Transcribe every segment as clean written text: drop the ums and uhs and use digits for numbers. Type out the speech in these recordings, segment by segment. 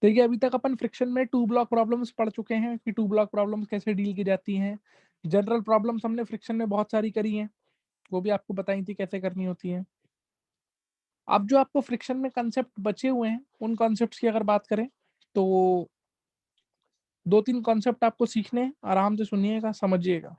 देखिए अभी तक अपन फ्रिक्शन में 2 ब्लॉक प्रॉब्लम्स पढ़ चुके हैं कि 2 ब्लॉक प्रॉब्लम्स कैसे डील की जाती हैं। जनरल प्रॉब्लम्स हमने फ्रिक्शन में बहुत सारी करी हैं, वो भी आपको बताई थी कैसे करनी होती है। अब जो आपको फ्रिक्शन में कंसेप्ट बचे हुए हैं उन कॉन्सेप्ट्स की अगर बात करें तो 2-3 कॉन्सेप्ट आपको सीखने हैं, आराम से सुनिएगा, समझिएगा।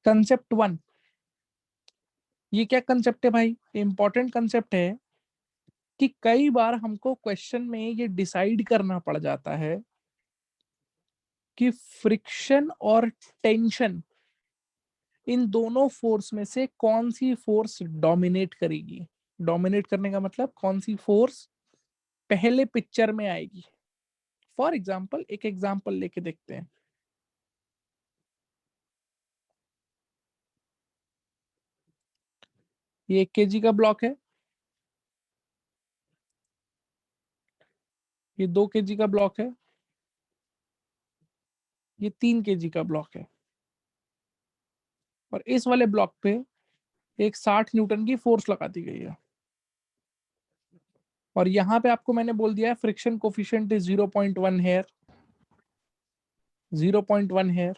कंसेप्ट 1, ये क्या कंसेप्ट है भाई? इंपॉर्टेंट कंसेप्ट है कि कई बार हमको क्वेश्चन में ये डिसाइड करना पड़ जाता है कि फ्रिक्शन और टेंशन, इन दोनों फोर्स में से कौन सी फोर्स डोमिनेट करेगी। डोमिनेट करने का मतलब कौन सी फोर्स पहले पिक्चर में आएगी। फॉर एग्जाम्पल एक एग्जाम्पल लेके देखते हैं। ये 1 kg का ब्लॉक है, ये 2 kg का ब्लॉक है, ये 3 kg का ब्लॉक है, और इस वाले ब्लॉक पे एक 60 न्यूटन की फोर्स लगा दी गई है। और यहाँ पे आपको मैंने बोल दिया है friction coefficient is 0.1 here, 0.1 here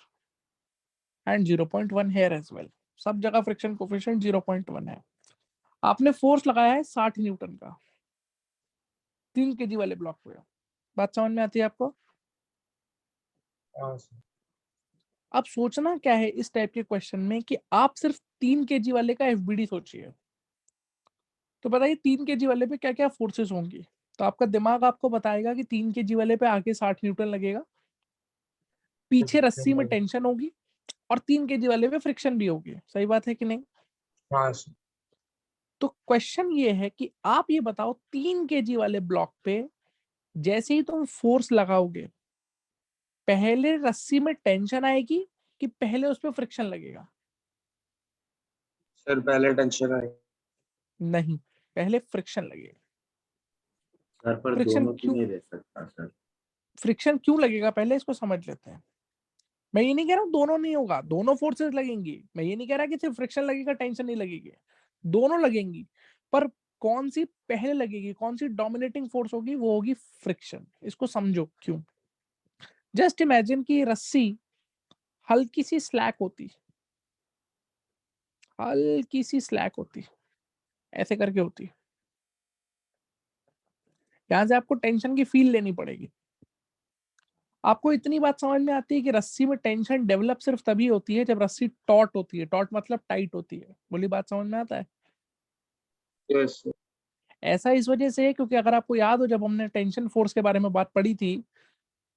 and 0.1 here as well. सब जगह फ्रिक्शन कोफिशिएंट 0.1 है। आपने फोर्स लगाया है 60 न्यूटन का 3 kg वाले ब्लॉक पे। बात समझ में आती है आपको? हाँ सर। अब सोचना क्या है इस टाइप के क्वेश्चन में कि आप सिर्फ 3 kg वाले का एफबीडी सोचिए, तो बताइए 3 kg वाले पे क्या क्या फोर्सेस होंगी। तो आपका दिमाग आपको बताएगा कि 3 kg वाले पे आगे 60 न्यूटन लगेगा, पीछे रस्सी में टेंशन होगी, और 3 kg वाले पे फ्रिक्शन भी होगी। सही बात है कि नहीं? हाँ सर। तो क्वेश्चन ये है कि आप ये बताओ 3 kg वाले ब्लॉक पे जैसे ही तुम फोर्स लगाओगे, पहले रस्सी में टेंशन आएगी कि पहले उस पर फ्रिक्शन लगेगा? सर पहले टेंशन आई। नहीं, पहले फ्रिक्शन लगेगा। सर पर फ्रिक्शन दोनों क्यों क्यों? नहीं दे सकता सर? फ्रिक्शन क्यों लगेगा पहले इसको समझ लेते हैं। मैं ये नहीं कह रहा हूं दोनों नहीं होगा, दोनों फोर्सेस लगेंगी। मैं ये नहीं कह रहा कि सिर्फ फ्रिक्शन लगेगा टेंशन नहीं लगेगी, दोनों लगेंगी। पर कौन सी पहले लगेगी, कौन सी डोमिनेटिंग फोर्स होगी, वो होगी फ्रिक्शन। इसको समझो क्यों। जस्ट इमेजिन कि रस्सी हल्की सी स्लैक होती, हल्की सी स्लैक होती, ऐसे करके होती। यहां से आपको टेंशन की फील लेनी पड़ेगी। आपको इतनी बात समझ में आती है कि रस्सी में टेंशन डेवलप सिर्फ तभी होती है जब रस्सी टॉट होती है। टॉट मतलब टाइट होती है। बोली बात समझ में आता है? Yes sir. ऐसा इस वजह से है क्योंकि अगर आपको याद हो जब हमने टेंशन फोर्स के बारे में बात पढ़ी थी,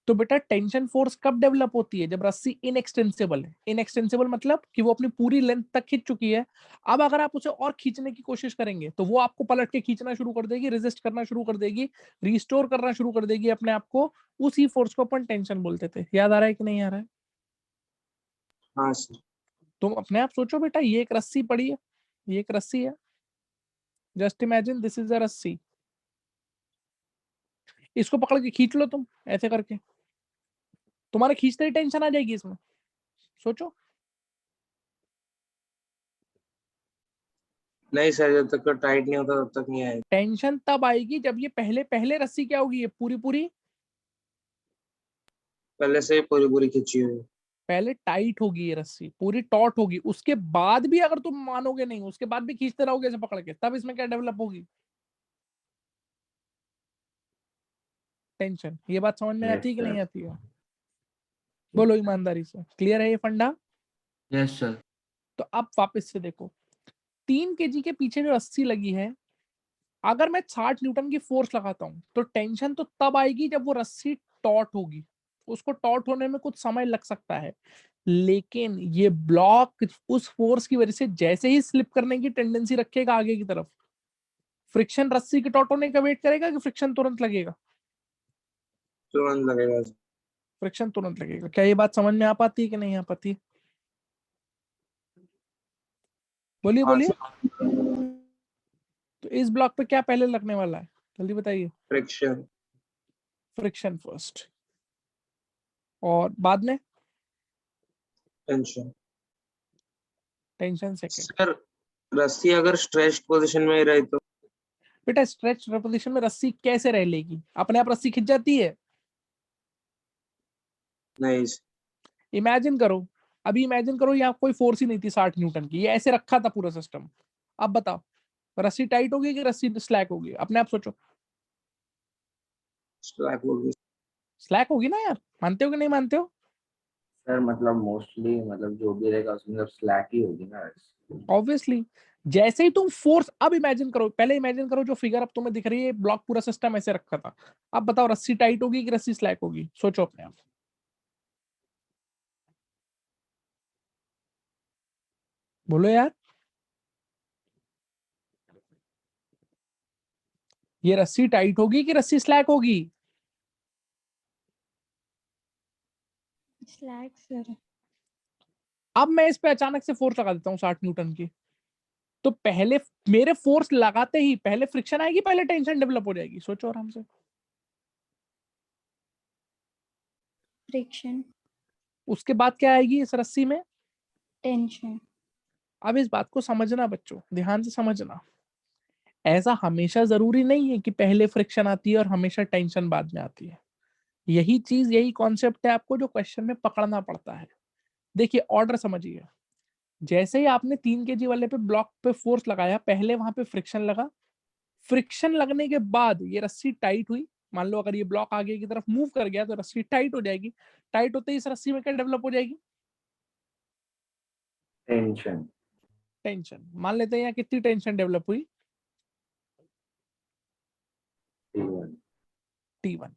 तो बेटा टेंशन फोर्स कब डेवलप होती है? जब रस्सी इनएक्सटेंसिबल है। इनएक्सटेंसिबल मतलब कि वो अपनी पूरी लेंथ तक खींच चुकी है। अब अगर आप उसे और खींचने की कोशिश करेंगे तो वो आपको पलट के खींचना शुरू कर देगी, रेजिस्ट करना शुरू कर देगी, रिस्टोर करना शुरू कर देगी अपने आप को। उसी फोर्स को अपन टेंशन बोलते थे। याद आ रहा है कि नहीं आ रहा है? हाँ सर। तुम अपने आप सोचो बेटा, ये एक रस्सी पड़ी है, ये एक रस्सी है। Just imagine this is a रस्सी। इसको पकड़ के खींच लो तुम ऐसे करके, तुम्हारे खींचते ही टेंशन आ जाएगी इसमें। सोचो। नहीं सर, जब तक टाइट नहीं होता तब तक नहीं आएगा। टेंशन तब आएगी जब ये पहले पहले रस्सी क्या होगी, ये पूरी पूरी पहले से ही पूरी पूरी खिंची हुई। पहले टाइट होगी, ये रस्सी पूरी टॉट होगी। उसके बाद भी अगर तुम मानोगे नहीं, उसके बाद भी खींचते रहोगे ऐसे पकड़ के, तब इसमें क्या डेवलप होगी? टेंशन। ये बात समझ में यस आती है कि नहीं सर। आती है? बोलो ईमानदारी से, क्लियर है ये फंडा? Yes sir. तो अब वापस से देखो, 3 kg के पीछे जो रस्सी लगी है, अगर मैं 60 न्यूटन की फोर्स लगाता हूं तो टेंशन तो तब आएगी जब वो रस्सी टॉट होगी। उसको टॉट होने में कुछ समय लग सकता है, लेकिन ये ब्लॉक उस फोर्स की वजह से जैसे ही स्लिप करने की टेंडेंसी रखेगा आगे की तरफ, फ्रिक्शन रस्सी के टॉट होने का वेट करेगा कि फ्रिक्शन तुरंत लगेगा? तुरंत लगेगा सर। फ्रिक्शन तुरंत लगेगा। क्या ये बात समझ में आ पाती है कि नहीं आ पाती? बोलिए हाँ बोलिए। सर। तो इस ब्लॉक पे क्या पहले लगने वाला है, जल्दी बताइए। फ्रिक्शन। फ्रिक्शन फर्स्ट, और बाद में टेंशन। Tension second. सर रस्सी अगर स्ट्रेच्ड पोजीशन में रहे तो? बेटा स्ट्रेच पोजीशन में रस्सी कैसे रह लेगी? अपने आप रस्सी खिंच जाती है? नहीं इमेजिन करो, अभी इमेजिन करो यहाँ कोई फोर्स ही नहीं थी 60 न्यूटन की, ये ऐसे रखा था पूरा सिस्टम। अब बताओ रस्सी टाइट होगी कि रस्सी स्लैक होगी? अपने आप सोचो। स्लैक होगी। स्लैक होगी ना यार, मानते हो कि नहीं मानते हो? सर मतलब मोस्टली मतलब जो भी रहेगा उसमें मतलब स्लैक ही होगी ना। ऑब्वियसली जैसे ही तुम फोर्स, अब इमेजिन करो, पहले इमेजिन करो जो फिगर अब तुम्हें दिख रही है, ब्लॉक पूरा सिस्टम ऐसे रखा था। अब बताओ रस्सी टाइट होगी कि रस्सी स्लैक होगी? सोचो अपने आप। बोलो यार, ये रस्सी टाइट होगी कि रस्सी स्लैक होगी? Slack sir. अब मैं इस पे अचानक से फोर्स लगा देता हूँ 60 न्यूटन की, तो पहले मेरे फोर्स लगाते ही पहले फ्रिक्शन आएगी, पहले टेंशन डेवलप हो जाएगी? सोचो आराम से। फ्रिक्शन। उसके बाद क्या आएगी इस रस्सी में? टेंशन। अब इस बात को समझना बच्चों, ध्यान से समझना, ऐसा हमेशा जरूरी नहीं है कि पहले फ्रिक्शन आती है और हमेशा टेंशन बाद में आती है। यही चीज, यही कॉन्सेप्ट है आपको जो क्वेश्चन में पकड़ना पड़ता है। देखिए ऑर्डर समझिए, जैसे ही आपने 3 kg वाले पे ब्लॉक पे फोर्स लगाया, पहले वहां पे फ्रिक्शन लगा, फ्रिक्शन लगने के बाद ये रस्सी टाइट हुई। मान लो अगर ये ब्लॉक आगे की तरफ मूव कर गया तो रस्सी टाइट हो जाएगी। टाइट होते ही इस रस्सी में क्या डेवलप हो जाएगी? टेंशन। टेंशन। मान लेते हैं यहाँ कितनी टेंशन डेवलप हुई? T1। T1।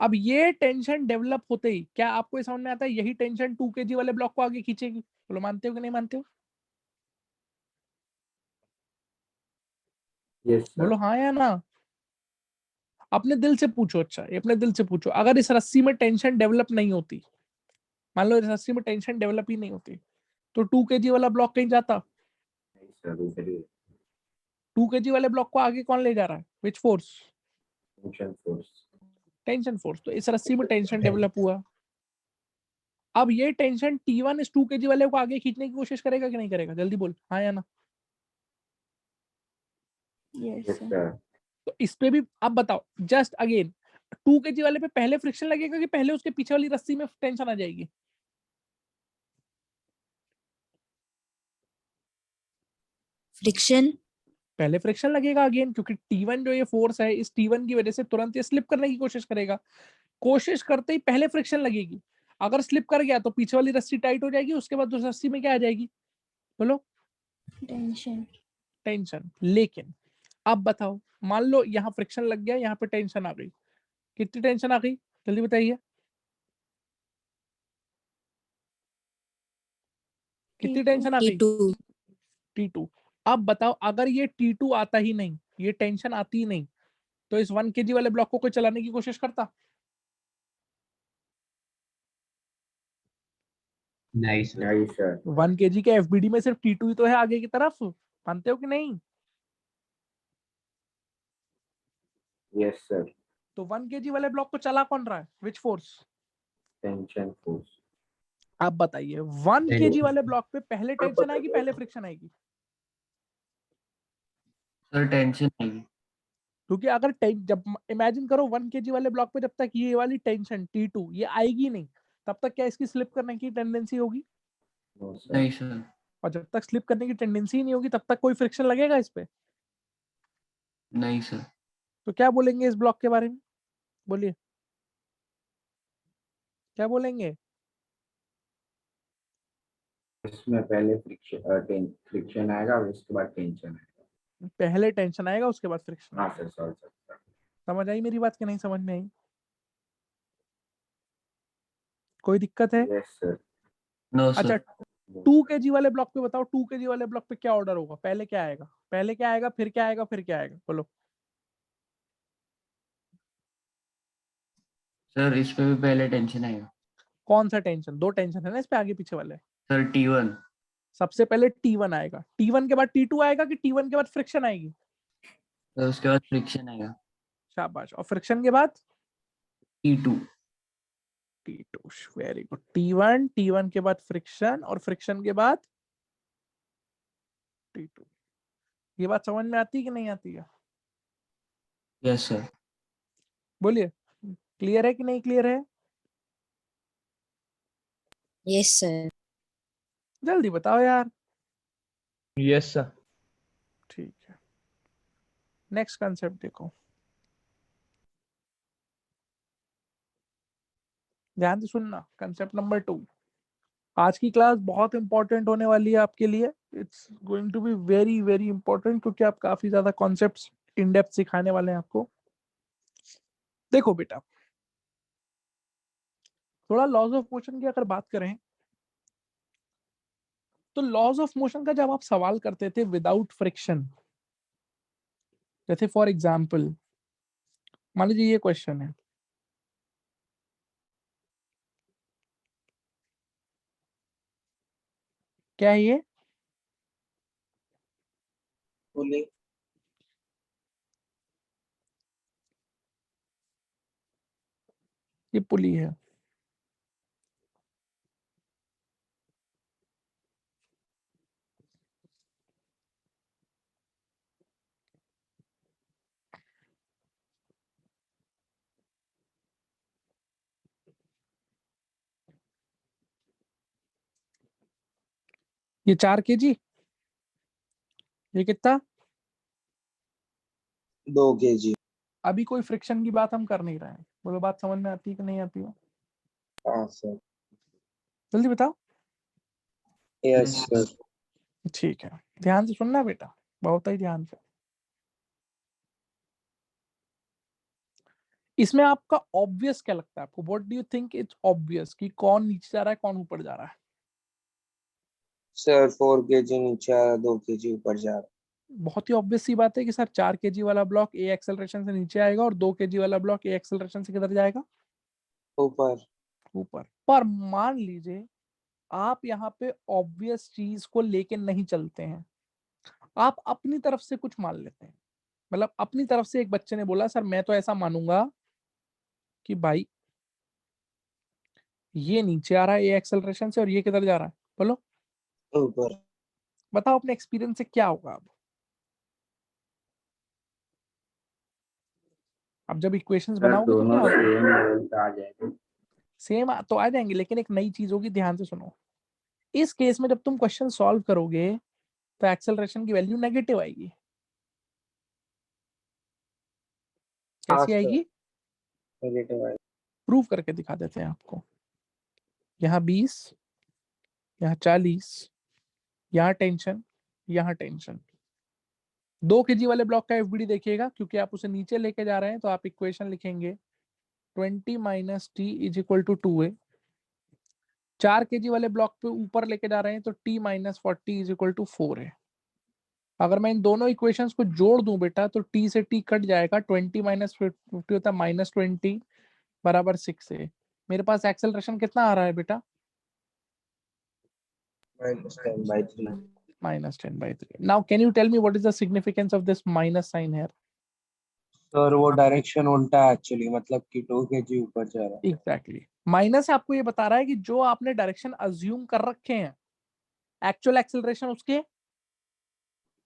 अब ये टेंशन डेवलप होते ही क्या आपको ये समझ में आता है यही टेंशन 2 kg वाले ब्लॉक को आगे खींचेगी? बोलो मानते हो कि नहीं मानते हो? Yes sir. बोलो हाँ या ना। अपने दिल से पूछो, अच्छा ये अपने दिल से पूछो, अगर इस रस्सी में टेंशन डेवलप नहीं होती, मान लो इस रस्सी में टेंशन डेवलप ही नहीं होती, तो 2 kg वाला ब्लॉक कहीं जाता? नहीं सर, इधर ही 2 kg वाले ब्लॉक को आगे कौन ले जा रहा है? Which force? Tension force. Tension force. तो इस रस्सी में टेंशन डेवलप हुआ। अब ये टेंशन T1 इस 2 kg वाले को आगे खींचने की कोशिश करेगा कि नहीं करेगा? जल्दी बोल हाँ या ना। Yes yes sir. सर। तो इस पे भी अब बताओ जस्ट अगेन, 2 kg वाले पे पहले फ्रिक्शन लगेगा कि पहले उसके पीछे वाली रस्सी में टेंशन आ जाएगी? फ्रिक्शन। पहले फ्रिक्शन लगेगा अगेन, क्योंकि T1 जो ये फोर्स है, इस T1 की वजह से तुरंत ये स्लिप करने की कोशिश करेगा। कोशिश करते ही पहले फ्रिक्शन लगेगी, अगर स्लिप कर गया तो पीछे वाली रस्सी टाइट हो जाएगी, उसके बाद उस रस्सी में क्या आ जाएगी? बोलो टेंशन। टेंशन। लेकिन अब बताओ, मान लो यहाँ फ्रिक्शन लग गया, यहाँ पे टेंशन आ गई। कितनी टेंशन आ गई जल्दी बताइए? कितनी टेंशन आ गई? T2। T2। अब बताओ अगर ये T2 आता ही नहीं, ये टेंशन आती ही नहीं, तो इस 1 kg वाले ब्लॉक को कोई चलाने की कोशिश करता? नहीं सर। नहीं सर। 1 kg के एफबीडी में सिर्फ T2 ही तो है आगे की तरफ, मानते हो कि नहीं? Yes sir. तो 1 kg वाले ब्लॉक को चला कौन रहा है? Which force? Tension force. आप बताइए 1 kg वाले ब्लॉक पे पहले टेंशन आएगी पहले फ्रिक्शन आएगी? सर टेंशन आएगी। क्योंकि अगर जब इमेजिन करो 1 kg वाले ब्लॉक पे जब तक ये वाली टेंशन T2 ये आएगी नहीं, तब तक क्या इसकी स्लिप करने की टेंडेंसी होगी? No sir. नहीं सर। और जब तक स्लिप करने की टेंडेंसी ही नहीं होगी तब तक कोई फ्रिक्शन लगेगा इस पे? नहीं सर। तो क्या बोलेंगे इस ब्लॉक के बारे में? बोलिए क्या बोलेंगे? इसमें पहले फ्रिक्शन आएगा और उसके बाद टेंशन आएगा। पहले टेंशन आएगा उसके बाद फ्रिक्शन हाँ आएगा। Sir, sorry sir. समझ आई मेरी बात कि नहीं समझ में आई? कोई दिक्कत है? Yes sir. नो अच्छा सर। 2 kg वाले ब्लॉक पे बताओ, 2 kg वाले ब्लॉक पे क्या ऑर्डर होगा? पहले क्या आएगा, पहले क्या आएगा, फिर क्या आएगा, फिर क्या आएगा? बोलो। सर इस पे भी पहले टेंशन आएगा। कौन सा टेंशन? 2 टेंशन है ना इस पे आगे पीछे वाले। Sir T1। सबसे पहले T1 आएगा, T1 के बाद T2 आएगा कि T1 के बाद फ्रिक्शन आएगी? सर उसके बाद फ्रिक्शन आएगा। शाबाश। और फ्रिक्शन के बाद? T2 T2, very good. T1 के बाद फ्रिक्शन, और फ्रिक्शन के बाद T2। ये बात समझ में आती है कि नहीं आती है? Yes sir. बोलिए, क्लियर है कि नहीं क्लियर है? Yes sir. जल्दी बताओ यार। Yes sir. ठीक है, नेक्स्ट कंसेप्ट देखो, ध्यान से सुनना। Concept number 2। आज की क्लास बहुत इंपॉर्टेंट होने वाली है आपके लिए। It's going to be very very important, क्योंकि आप काफी ज्यादा कॉन्सेप्ट्स इन डेप्थ सिखाने वाले हैं आपको। देखो बेटा, थोड़ा लॉज ऑफ मोशन की अगर बात करें, तो लॉज ऑफ मोशन का जब आप सवाल करते थे विदाउट फ्रिक्शन, जैसे फॉर एग्जाम्पल मान लीजिए ये क्वेश्चन है, क्या है ये? पुली। ये पुली है। ये 4 kg, ये कितना? 2 kg। अभी कोई फ्रिक्शन की बात हम कर नहीं रहे हैं। बोलो, बात समझ में आती है कि नहीं आती है? हाँ सर। जल्दी बताओ। Yes sir. ठीक है, ध्यान से सुनना बेटा, बहुत ही ध्यान से। इसमें आपका ऑब्वियस क्या लगता है आपको? What do you think it's obvious कि कौन नीचे जा रहा है, कौन ऊपर जा रहा है? सर 4 kg नीचे आ रहा, 2 kg ऊपर जा रहा। बहुत ही ऑब्वियस सी बात है कि सर 4 kg वाला ब्लॉक ए एक्सेलरेशन से नीचे आएगा, और 2 kg वाला ब्लॉक ए एक्सेलरेशन से किधर जाएगा? ऊपर। ऊपर। पर मान लीजिए आप यहाँ पे ऑब्वियस चीज को लेके नहीं चलते हैं, आप अपनी तरफ से कुछ मान लेते हैं। मतलब अपनी तरफ से एक बच्चे ने बोला, सर मैं तो ऐसा मानूंगा कि भाई ये नीचे आ रहा है ए एक्सेलरेशन से, और ये किधर जा रहा है? बोलो, ऊपर। बताओ अपने एक्सपीरियंस से क्या होगा। अब जब इक्वेशंस सर बनाओगे तो दोनों क्या होगा? सेम लेवल पे आ जाएंगे। सेम तो आ जाएंगे, लेकिन एक नई चीज होगी, ध्यान से सुनो। इस केस में जब तुम क्वेश्चन सॉल्व करोगे तो एक्सेलरेशन की वैल्यू नेगेटिव आएगी। हाँ कैसी सर। आएगी? नेगेटिव है। प्रूव करके दिखा देते हैं आपको। यहाँ 20, यहाँ 40, यहाँ टेंशन, यहाँ टेंशन। 2 kg वाले ब्लॉक का एफबीडी देखिएगा, क्योंकि आप उसे नीचे लेके जा रहे हैं, तो आप इक्वेशन लिखेंगे 20 minus T is equal to 2a। 4 kg वाले ब्लॉक पे ऊपर लेके जा रहे हैं, तो t minus 40 is equal to 4a। अगर मैं इन दोनों इक्वेशंस को जोड़ दूं बेटा, तो t से t कट जाएगा, 20 माइनस 50 होता है -20 बराबर 6a। मेरे पास एक्सेलरेशन कितना आ रहा है बेटा? -10/3। -10/3। Now can you tell me what is the significance of this minus sign here? Sir वो डायरेक्शन उल्टा है एक्चुअली, मतलब कि 2 kg ऊपर जा रहा है। एग्जैक्टली, माइनस आपको ये बता रहा है कि जो आपने डायरेक्शन अज्यूम कर रखे हैं, एक्चुअल एक्सेलरेशन उसके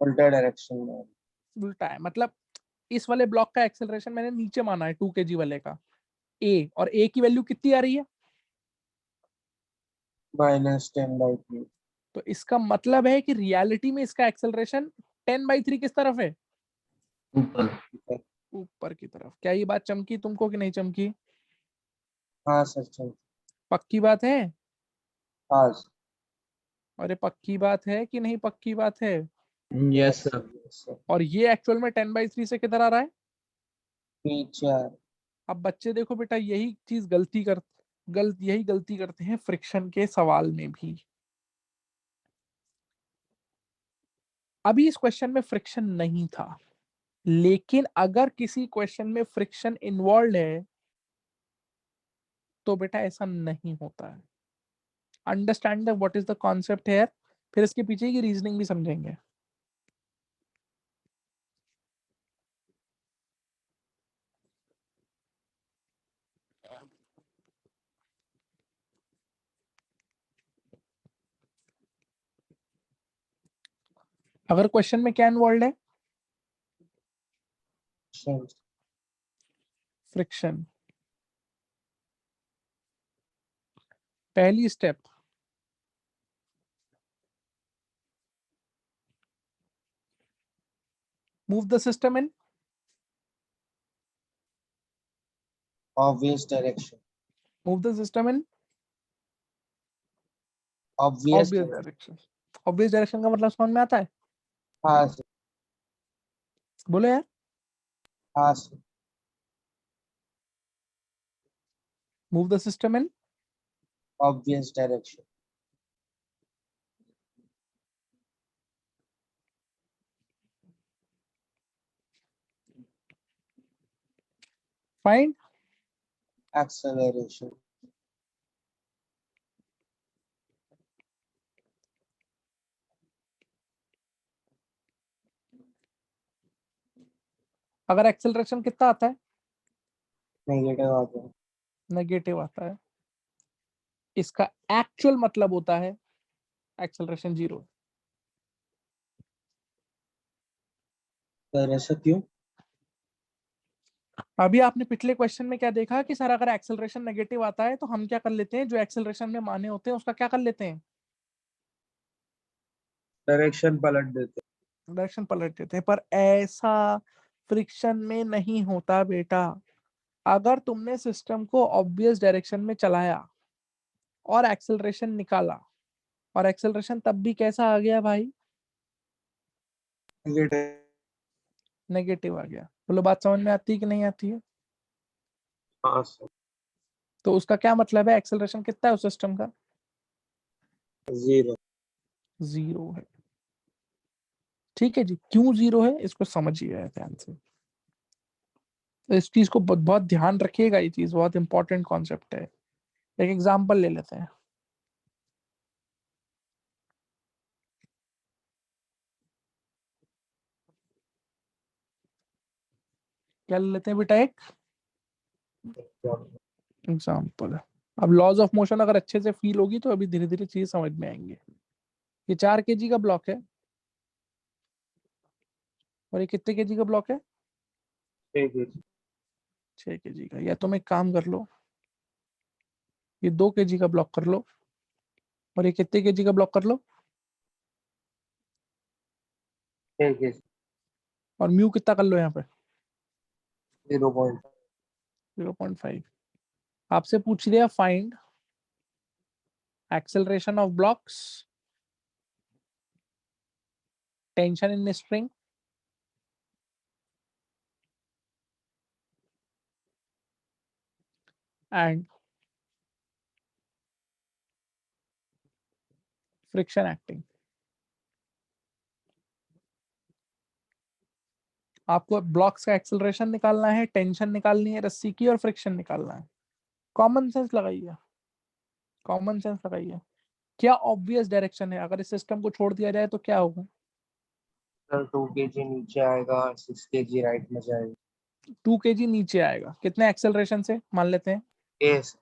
उल्टा डायरेक्शन में। उल्टा है। मतलब इस वाले ब्लॉक का एक्सेलरेशन मैंने नीचे माना है 2 kg वाले का, ए, और ए की वैल्यू कितनी आ रही है? -10/3। तो इसका मतलब है कि रियलिटी में इसका एक्सेलरेशन 10/3 किस तरफ है? ऊपर। ऊपर की तरफ। क्या ये बात चमकी तुमको कि नहीं चमकी? हाँ सर चल। पक्की बात है? हाँ सर। अरे पक्की बात है कि नहीं पक्की बात है? Yes sir. Yes sir. और ये एक्चुअल में 10/3 से किधर आ रहा है? नीचे आ रहा। अब बच्चे देखो बेटा, यही चीज यही गलती करते हैं फ्रिक्शन के सवाल में भी। अभी इस क्वेश्चन में फ्रिक्शन नहीं था, लेकिन अगर किसी क्वेश्चन में फ्रिक्शन इन्वॉल्व है तो बेटा ऐसा नहीं होता है। Understand what is the concept है, फिर इसके पीछे की रीजनिंग भी समझेंगे। अगर क्वेश्चन में क्या इन्वॉल्व है? फ्रिक्शन। पहली step, move the system in obvious direction. Move the system in Obvious obvious direction. Obvious direction का मतलब समझ में आता है? हाँ sir, बोलो यार। हाँ sir. Move the system in Obvious direction. Find Acceleration. अगर एक्सेलरेशन कितना आता है? Negative आ गया. नेगेटिव आता है। इसका एक्चुअल मतलब होता है एक्सेलरेशन 0। सर ऐसा क्यों? अभी आपने पिछले क्वेश्चन में क्या देखा कि सर अगर एक्सेलरेशन नेगेटिव आता है तो हम क्या कर लेते हैं, जो एक्सेलरेशन में माने होते हैं उसका क्या कर लेते हैं? डायरेक्शन पलट देते. डायरेक्शन पलट देते हैं। पर ऐसा फ्रिक्शन में नहीं होता बेटा। अगर तुमने सिस्टम को ऑब्वियस डायरेक्शन में चलाया और एक्सेलरेशन निकाला, और एक्सेलरेशन तब भी कैसा आ गया भाई? Negative. नेगेटिव आ गया। बोलो बात समझ में आती है कि नहीं आती है? हाँ sir. तो उसका क्या मतलब है? एक्सेलरेशन कितना है उस सिस्टम का? 0. 0 है। ठीक है जी। क्यों 0 है इसको समझिए ध्यान से। तो इस चीज को बहुत बहुत ध्यान रखिएगा, ये चीज बहुत इंपॉर्टेंट कॉन्सेप्ट है। एक एग्जांपल ले लेते हैं। क्या ले लेते हैं बेटा? एक एग्जांपल। अब लॉज ऑफ मोशन अगर अच्छे से फील होगी तो अभी धीरे धीरे चीज समझ में आएंगे। ये 4 kg का ब्लॉक है और ये कितने kg का ब्लॉक है? 6 kg का। या तुम एक काम कर लो, ये 2 kg का ब्लॉक कर लो और ये कितने kg का ब्लॉक कर लो, ठीक है. और म्यू कितना कर लो यहाँ पे? 0.5. 0.5। आपसे पूछ लिया find acceleration of blocks, tension in string and friction acting. आपको ब्लॉक्स का एक्सेलरेशन निकालना है, टेंशन निकालनी है रस्सी की, और फ्रिक्शन निकालना है। कॉमन सेंस लगाइए, कॉमन सेंस लगाइए। क्या ऑब्वियस डायरेक्शन है? अगर इस सिस्टम को छोड़ दिया जाए तो क्या होगा? सर 2 kg नीचे आएगा, 6 kg राइट में जाएगा. 2 kg नीचे आएगा कितने एक्सेलरेशन से मान लेते हैं? Yes.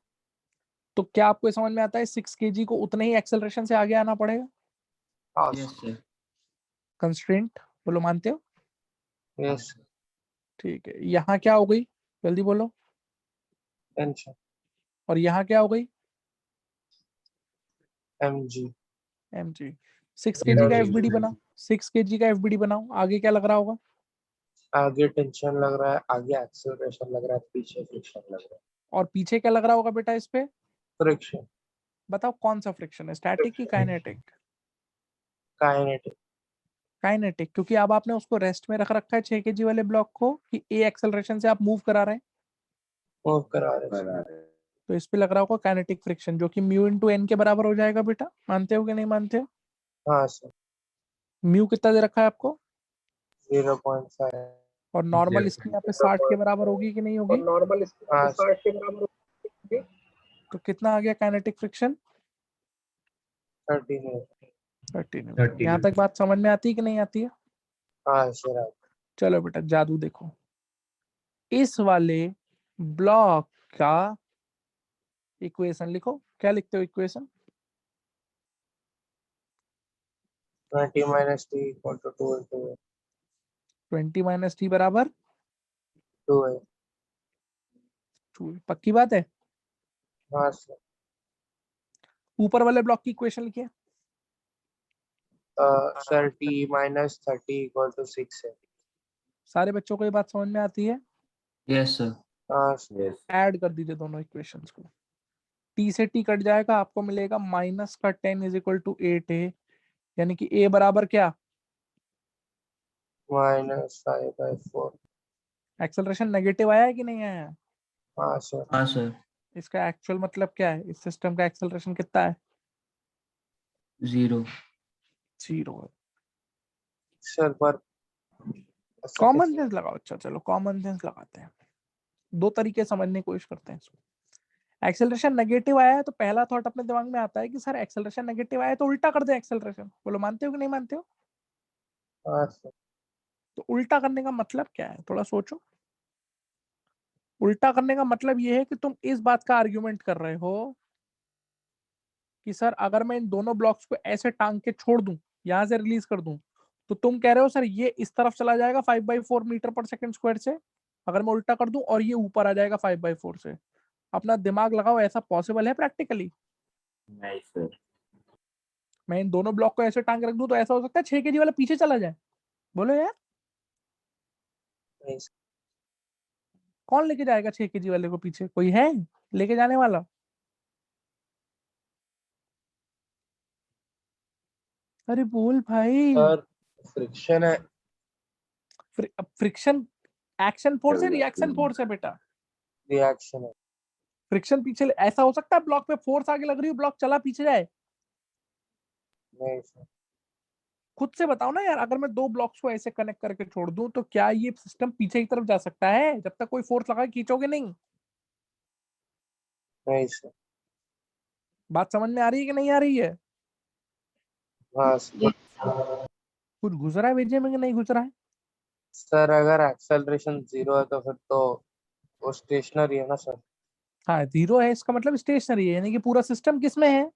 तो क्या आपको ये समझ में आता है 6 kg को उतने ही एक्सेलरेशन से आगे आना पड़ेगा? हाँ Yes, sir. sir. कंस्ट्रेंट बोलो, मानते हो? Yes. ठीक है। यहाँ क्या हो गई जल्दी बोलो? Tension. और यहाँ क्या हो गई? mg. mg। 6 kg का एफबीडी बना, 6 kg का एफबीडी बनाओ। आगे क्या लग रहा होगा? आगे टेंशन लग रहा है, आगे एक्सेलरेशन लग रहा है, पीछे फ्रिक्शन लग रहा है. और पीछे क्या लग रहा होगा बेटा इस पे? फ्रिक्शन. बताओ कौन सा फ्रिक्शन है, स्टैटिक की काइनेटिक? काइनेटिक. काइनेटिक, क्योंकि अब आपने उसको रेस्ट में रख रखा है 6 kg वाले ब्लॉक को, कि ए एक्सेलरेशन से आप मूव करा रहे हैं। मूव करा रहे हैं. बराबर. तो इस पे लग रहा होगा काइनेटिक फ्रिक्शन, जो कि म्यू इंटू एन के बराबर हो जाएगा बेटा। मानते हो कि नहीं मानते हो? हाँ सर. म्यू कितना दे रखा है आपको? 0.5. और नॉर्मल इसकी यहाँ पे 60 के बराबर होगी कि नहीं होगी? हाँ सर. तो कितना आ गया काइनेटिक फ्रिक्शन? 30 है. 30। यहाँ तक बात समझ में आती है कि नहीं आती है? हाँ सर. चलो बेटा जादू देखो। इस वाले ब्लॉक का इक्वेशन लिखो। क्या लिखते हो equation? 20 minus t equal to 2 into 20 minus T बराबर 2 है। 2। पक्की बात है। हाँ सर। ऊपर वाले ब्लॉक की इक्वेशन लिखिए। Sir t minus 30 equal to 6 है। सारे बच्चों को ये बात समझ में आती है। Yes, sir. हाँ सर। Yes. ऐड कर दीजिए दोनों इक्वेशंस को। टी से टी कट जाएगा, आपको मिलेगा माइनस का 10 इज इक्वल टू 8 है, यानी कि ए बराबर क्या? minus 5/4। एक्सेलरेशन नेगेटिव आया है कि नहीं आया? हाँ सर। हाँ sir. इसका एक्चुअल मतलब क्या है? इस सिस्टम का एक्सेलरेशन कितना है? 0. 0 है। सर पर ऐसा कॉमन कैसे? सेंस लगाओ। अच्छा चलो कॉमन सेंस लगाते हैं। दो तरीके समझने की कोशिश करते हैं इसको। एक्सेलरेशन नेगेटिव आया है तो पहला थॉट अपने दिमाग में आता है कि सर एक्सेलरेशन नेगेटिव आया है तो उल्टा कर दे एक्सेलरेशन। बोलो मानते हो कि नहीं मानते हो? हाँ सर। तो उल्टा करने का मतलब क्या है? थोड़ा सोचो। उल्टा करने का मतलब ये है कि तुम इस बात का आर्ग्यूमेंट कर रहे हो कि सर अगर मैं इन दोनों ब्लॉक्स को ऐसे टांग के छोड़ दूं, यहां से रिलीज कर दूं, तो तुम कह रहे हो सर ये इस तरफ चला जाएगा 5/4 मीटर पर सेकंड स्क्वायर से, अगर मैं उल्टा कर दूं, और ये ऊपर आ जाएगा 5/4 से। अपना दिमाग लगाओ, ऐसा पॉसिबल है प्रैक्टिकली? नहीं सर। मैं इन दोनों ब्लॉक को ऐसे टांग के रख दूं तो ऐसा हो सकता है 6 kg वाला पीछे चला जाए? बोलो यार, नहीं सर। कौन लेके जाएगा 6 kg वाले को पीछे? कोई है लेके जाने वाला? अरे बोल भाई। सर फ्रिक्शन है। फ्रिक्शन एक्शन फोर्स है, रिएक्शन Developing. फोर्स है बेटा? रिएक्शन है। फ्रिक्शन पीछे ऐसा हो सकता है ब्लॉक पे फोर्स आगे लग रही हो, ब्लॉक चला पीछे जाए? नहीं सर। खुद से बताओ ना यार, अगर मैं दो ब्लॉक्स को ऐसे कनेक्ट करके छोड़ दूं तो क्या ये सिस्टम पीछे की तरफ जा सकता है जब तक कोई फोर्स लगा के खींचोगे नहीं? नहीं सर। बात समझ में आ रही है कि नहीं आ रही है? हाँ सर। कुछ घुस रहा है विजय में कि नहीं घुस रहा है? सर अगर एक्सेलरेशन 0 है तो फिर तो वो स्टेशनरी है ना सर। हाँ 0 है, इसका मतलब स्टेशनरी है, यानी कि पूरा सिस्टम किस में है?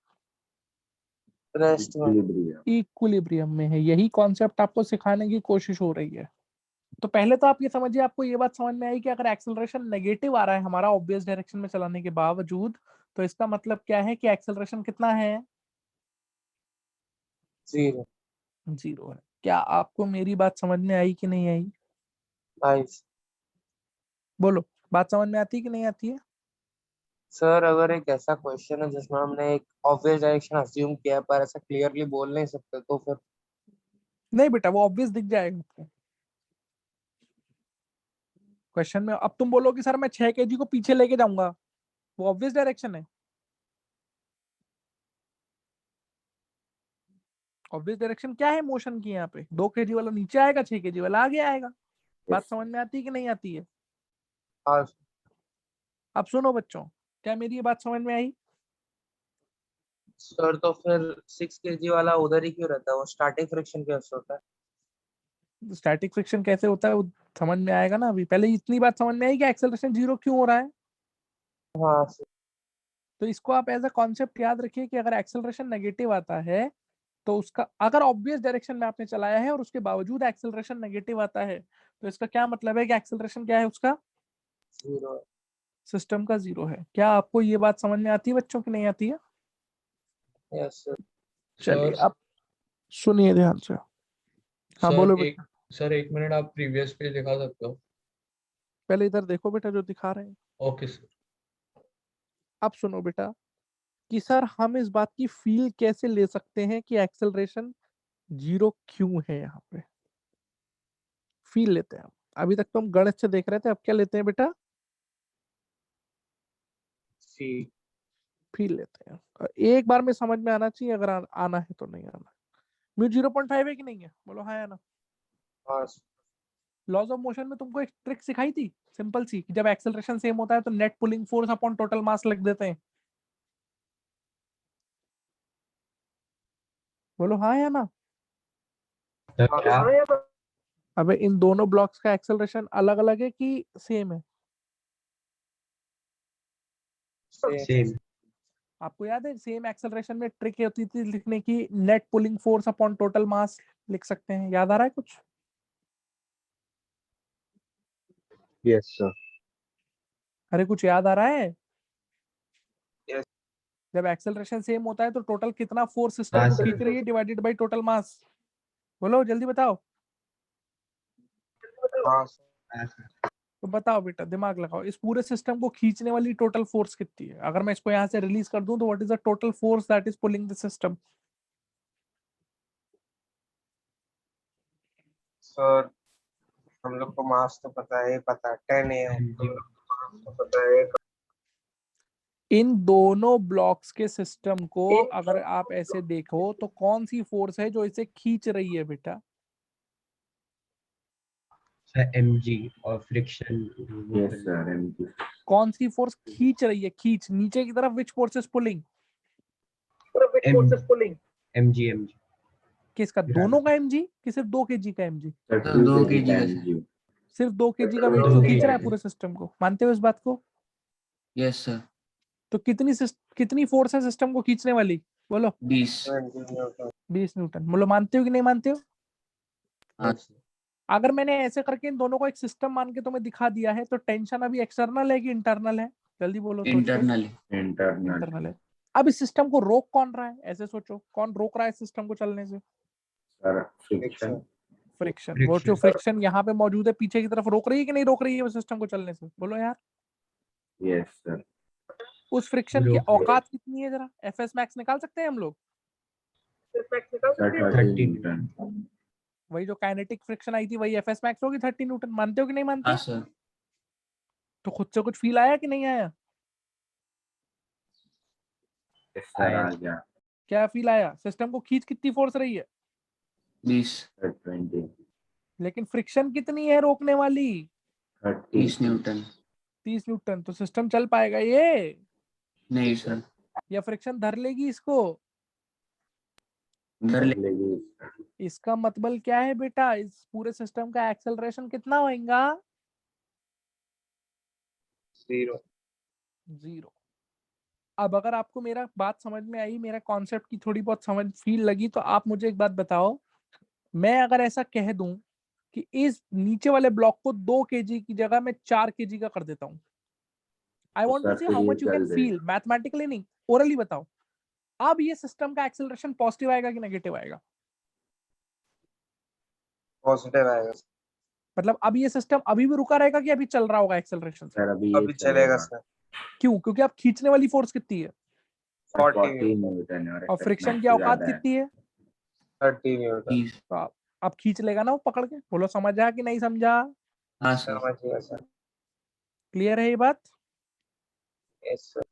रेस्ट में। Equilibrium. इक्विलिब्रियम में है। यही कॉन्सेप्ट आपको सिखाने की कोशिश हो रही है। तो पहले तो आप ये समझिए, आपको ये बात समझ में आई कि अगर एक्सेलरेशन नेगेटिव आ रहा है हमारा ऑब्वियस डायरेक्शन में चलाने के बावजूद, तो इसका मतलब क्या है कि एक्सेलरेशन कितना है? 0। 0 है। क्या आपको मेरी बात समझ में आई कि नहीं आई? आई बोलो, बात समझ में आती है कि नहीं आती है? सर। अगर एक ऐसा क्वेश्चन है जिसमें हमने एक ऑब्वियस डायरेक्शन अज्यूम किया है पर ऐसा क्लियरली बोल नहीं सकते तो फिर नहीं बेटा, वो ऑब्वियस दिख जाएगा आपको क्वेश्चन में। अब तुम बोलो कि सर मैं 6 kg को पीछे लेके जाऊंगा, वो ऑब्वियस डायरेक्शन है? ऑब्वियस डायरेक्शन क्या है मोशन की? यहाँ पे 2 kg वाला नीचे आएगा, 6 kg वाला आगे आएगा। बात Yes. समझ में आती है कि नहीं आती है? हाँ अब सुनो बच्चों, क्या मेरी ये बात समझ में आई? सर। तो फिर 6 kg वाला उधर ही क्यों रहता है? वो स्टार्टिंग फ्रिक्शन कैसे होता है? स्टैटिक फ्रिक्शन कैसे होता है वो समझ में आएगा ना। अभी पहले इतनी बात समझ में आई कि एक्सेलरेशन 0 क्यों हो रहा है। हाँ सर। तो इसको आप एज अ कॉन्सेप्ट याद रखिए कि अगर एक्सेलरेशन नेगेटिव आता है तो उसका, अगर ऑब्वियस डायरेक्शन में आपने चलाया है और उसके बावजूद एक्सेलरेशन नेगेटिव आता है, तो इसका क्या मतलब है कि एक्सेलरेशन क्या है उसका? 0 है। सिस्टम का 0 है। क्या आपको ये बात समझ में आती है बच्चों की नहीं आती है? Yes sir. चलिए सर अब सुनिए ध्यान से। हाँ बोलो सर बेटा। एक मिनट आप प्रीवियस पेज दिखा सकते हो? पहले इधर देखो बेटा जो दिखा रहे हैं। Okay sir. अब सुनो बेटा कि सर हम इस बात की फील कैसे ले सकते हैं कि एक्सेलरेशन 0 क्यों है यहाँ पे। फील लेते हैं। अभी तक तो हम गणित से देख रहे थे, अब क्या लेते हैं बेटा? सी। फील लेते हैं। और एक बार में समझ में आना चाहिए, अगर आना है तो नहीं आना। म्यू 0.5 है कि नहीं है? बोलो हाँ या ना। हाँ सर। लॉज ऑफ मोशन में तुमको एक ट्रिक सिखाई थी सिंपल सी, कि जब एक्सेलरेशन सेम होता है तो net pulling force upon total mass लिख देते हैं। बोलो हाँ या ना। क्या? अबे इन दोनों ब्लॉक्स का एक्सेलरेशन अलग अलग है कि सेम है? सेम। Same. आपको याद है सेम एक्सेलरेशन में ट्रिक होती थी लिखने की, net pulling force upon total mass लिख सकते हैं, याद आ रहा है कुछ? Yes, sir. अरे कुछ याद आ रहा है? Yes. जब एक्सेलरेशन सेम होता है तो टोटल कितना फोर्स सिस्टम हाँ, को sir. खींच रही है डिवाइडेड बाय टोटल मास। बोलो जल्दी बताओ। हाँ तो बताओ बेटा, दिमाग लगाओ, इस पूरे सिस्टम को खींचने वाली टोटल फोर्स कितनी है? अगर मैं इसको यहाँ से रिलीज कर दूं तो what is the total force that is pulling the system? Sir, हम लोग को मास तो पता है 10 है, तो पता है। इन दोनों ब्लॉक्स के सिस्टम को अगर आप ऐसे देखो तो कौन सी फोर्स है जो इसे खींच रही है बेटा? mg और फ्रिक्शन। Yes, sir. MG. कौन सी फोर्स खींच रही है? खींच नीचे की तरफ, which force is pulling? mg किसका? दोनों का mg कि सिर्फ 2 kg का mg? Sir, Sir, 2 2 kg kg का का MG. सिर्फ 2 kg का वेट 2 से kg खींच रहा है का। पूरे सिस्टम को, मानते हो इस बात को? Yes sir. तो कितनी फोर्स है सिस्टम को खींचने वाली? बोलो। 20। 20 न्यूटन। बोलो मानते हो कि नहीं मानते हो? हाँ अगर मैंने ऐसे करके इन दोनों को एक सिस्टम मान के तुम्हें दिखा दिया है तो टेंशन अभी एक्सटर्नल है कि इंटरनल है? जल्दी बोलो। इंटरनली। Internal. इंटरनल है। अब इस सिस्टम को रोक कौन रहा है? ऐसे सोचो, कौन रोक रहा है सिस्टम को चलने से? Sir, friction. फ्रिक्शन। वो जो फ्रिक्शन यहाँ पे मौजूद है पीछे की तरफ, रोक रही है कि नहीं रोक रही है वो सिस्टम को चलने से? बोलो यार। Yes, sir. उस फ्रिक्शन की रोक रही है। औकात कितनी है? जरा एफएस मैक्स निकाल सकते हैं हम लोग? Sir, 30 Newton. वही जो काइनेटिक फ्रिक्शन आई थी वही एफएस मैक्स होगी 30 न्यूटन। मानते हो कि नहीं मानते? हाँ सर। तो खुद से कुछ फील आया कि नहीं आया? Yes, sir. आ गया. क्या फील आया? सिस्टम को खींच कितनी फोर्स रही है? 20। Sir, 20. लेकिन फ्रिक्शन कितनी है रोकने वाली? 30. 30 न्यूटन। 30 न्यूटन। तो सिस्टम चल पाएगा ये? नहीं सर। या फ्रिक्शन धर लेगी इसको? धर ले। लेगी. इसका मतलब क्या है बेटा? इस पूरे सिस्टम का एक्सेलरेशन कितना होगा? 0। अब अगर आपको मेरा बात समझ में आई, मेरा कॉन्सेप्ट की थोड़ी बहुत समझ फील लगी, तो आप मुझे एक बात बताओ, मैं अगर ऐसा कह दूं कि इस नीचे वाले ब्लॉक को 2 kg की जगह मैं 4 kg का कर देता हूं, आई तो वांट टू सर सी फिर हाउ ये मच यू कैन चल फील, मैथमेटिकली नहीं, ओरली बताओ। अब ये सिस्टम का एक्सेलरेशन पॉजिटिव आएगा कि नेगेटिव आएगा? पॉजिटिव आएगा। मतलब अब ये सिस्टम अभी भी रुका रहेगा कि अभी चल रहा होगा एक्सेलरेशन से? सर अभी ये अभी चलेगा सर। क्यों? क्योंकि आप खींचने वाली फोर्स कितनी है 40 न्यूटन है और फ्रिक्शन की औकात कितनी है? 30 न्यूटन। 20। तो आप खींच लेगा ना वो पकड़ के। बोलो समझा कि नहीं समझा? हाँ सर। समझ गया सर। क्लियर है ये बात? Yes sir.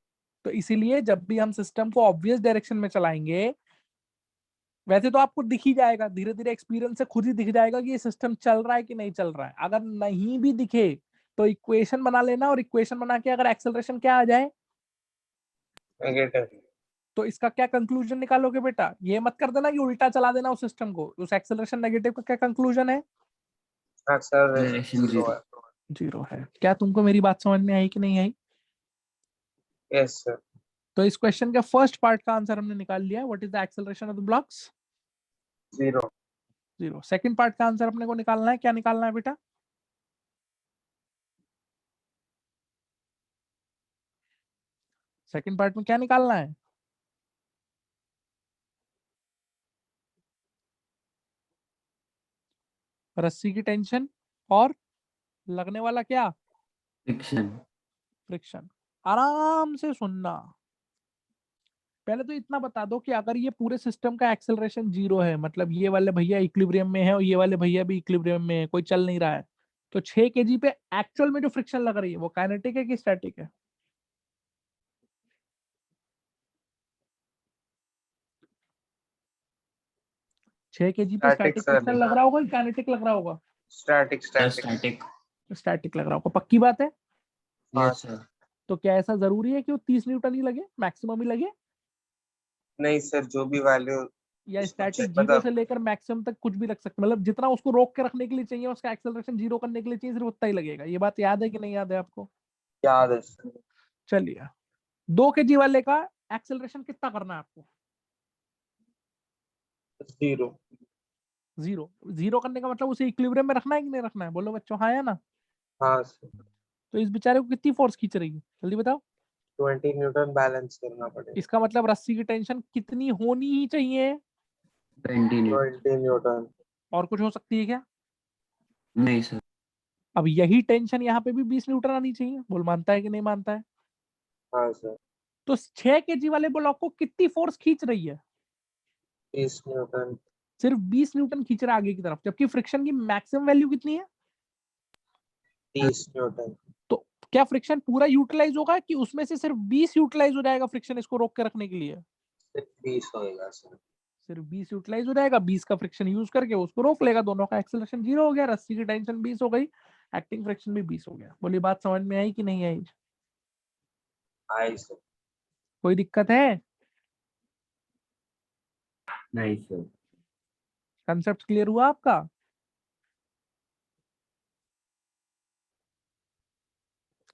तो इसीलिए जब भी हम सिस्टम को ऑब्वियस डायरेक्शन में चलाएंगे, वैसे तो आपको दिख ही जाएगा, धीरे धीरे एक्सपीरियंस से खुद ही दिख जाएगा कि ये सिस्टम चल रहा है कि नहीं चल रहा है। अगर नहीं भी दिखे तो इक्वेशन बना लेना, और इक्वेशन बना के अगर एक्सेलरेशन क्या आ जाए नेगेटिव। तो इसका क्या कंक्लूजन निकालोगे बेटा? ये मत कर देना कि उल्टा चला देना उस सिस्टम को। उस एक्सेलरेशन नेगेटिव का क्या कंक्लूजन है? Acceleration Zero. 0 है। क्या तुमको मेरी बात समझ में आई कि नहीं आई? Yes sir. तो इस क्वेश्चन का फर्स्ट पार्ट का आंसर हमने निकाल लिया। What is the acceleration of the blocks? 0। 0। Second part का आंसर अपने को निकालना है। क्या निकालना है बेटा? सेकंड पार्ट में क्या निकालना है? रस्सी की टेंशन और लगने वाला क्या? फ्रिक्शन। फ्रिक्शन। आराम से सुनना। पहले तो इतना बता दो कि अगर ये पूरे सिस्टम का एक्सेलरेशन 0 है, मतलब ये वाले भैया इक्विलिब्रियम में है और ये वाले भैया भी इक्विलिब्रियम में है, कोई चल नहीं रहा है, तो 6 kg पे एक्चुअल में जो फ्रिक्शन लग रही है वो काइनेटिक है कि स्टैटिक है? छह kg पे Static, स्टैटिक sir. फ्रिक्शन लग रहा होगा कि काइनेटिक लग रहा होगा? स्टैटिक। स्टैटिक। स्टैटिक लग रहा होगा। पक्की बात है? Yes sir. तो क्या ऐसा जरूरी है कि वो 30 न्यूटन ही लगे, मैक्सिमम ही लगे? नहीं सर, जो भी वैल्यू या इसको स्टैटिक check 0 से लेकर मैक्सिमम तक कुछ भी रख सकते, मतलब जितना उसको रोक के रखने के लिए चाहिए, उसका एक्सेलरेशन 0 करने के लिए चाहिए, सिर्फ उतना ही लगेगा। ये बात याद है कि नहीं याद है आपको? याद है सर। चलिए, 2 kg वाले का एक्सेलरेशन कितना करना है आपको? 0 जीरो। जीरो करने का मतलब उसे इक्विलिब्रियम में रखना है कि नहीं रखना है? बोलो बच्चों, हाँ या ना? हाँ सर तो इस बेचारे को कितनी फोर्स खींच रही है, जल्दी बताओ। 20 न्यूटन बैलेंस करना पड़ेगा। इसका मतलब रस्सी की टेंशन कितनी होनी ही चाहिए? 20 न्यूटन। 20 न्यूटन। और कुछ हो सकती है क्या? नहीं सर। अब यही टेंशन यहाँ पे भी 20 न्यूटन आनी चाहिए। बोल मानता है कि नहीं मानता है? हाँ सर। तो 6 केजी वाले ब्लॉक को कितनी फोर्स खींच रही है? 30 न्यूटन। सिर्फ 20 न्यूटन खींच रहा है आगे की तरफ, जबकि फ्रिक्शन की मैक्सिमम वैल्यू कितनी है? 30 न्यूटन। तो क्या फ्रिक्शन पूरा यूटिलाइज होगा कि उसमें से सिर्फ 20 यूटिलाइज हो जाएगा फ्रिक्शन इसको रोक के रखने के लिए? सिर्फ 20 होएगा सर। सिर्फ 20 यूटिलाइज हो जाएगा, 20 का फ्रिक्शन यूज करके उसको रोक लेगा, दोनों का एक्सेलरेशन 0 हो गया, रस्सी की टेंशन 20 हो गई, एक्टिंग फ्रिक्शन भी 20 हो गया। बोली बात समझ में आई कि नहीं आई? आई सर। कोई दिक्कत है? नहीं सर। कंसेप्ट क्लियर हुआ आपका?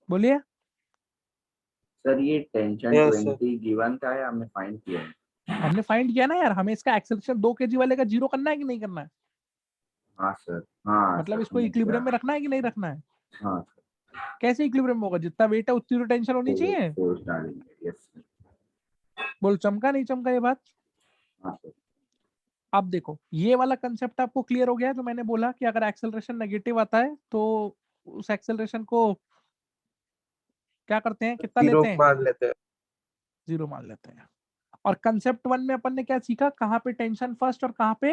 बोलिए। सर ये टेंशन Yes, sir. 20 गिवन था या हमने फाइंड किया है? हमने फाइंड किया ना यार, हमें इसका एक्सेलरेशन 2 केजी वाले का 0 करना है कि नहीं करना है? हाँ सर। हाँ मतलब सर, इसको हमने इक्विलिब्रियम में किया। रखना है कि नहीं रखना है? हाँ सर। कैसे इक्विलिब्रियम होगा? जितना वेट है उतनी तो टेंशन होनी चाहिए। फोर्स डालेंगे। Yes sir. बोल चमका नहीं चमका ये बात? हाँ सर। अब देखो, ये वाला कंसेप्ट आपको क्लियर हो गया जो मैंने बोला कि अगर एक्सेलरेशन नेगेटिव आता है तो उस एक्सेलरेशन को क्या करते हैं, कितना 0 लेते हैं? मान लेते हैं। 0 मान लेते हैं। और कंसेप्ट 1 में अपन ने क्या सीखा, कहाँ पे टेंशन फर्स्ट और कहाँ पे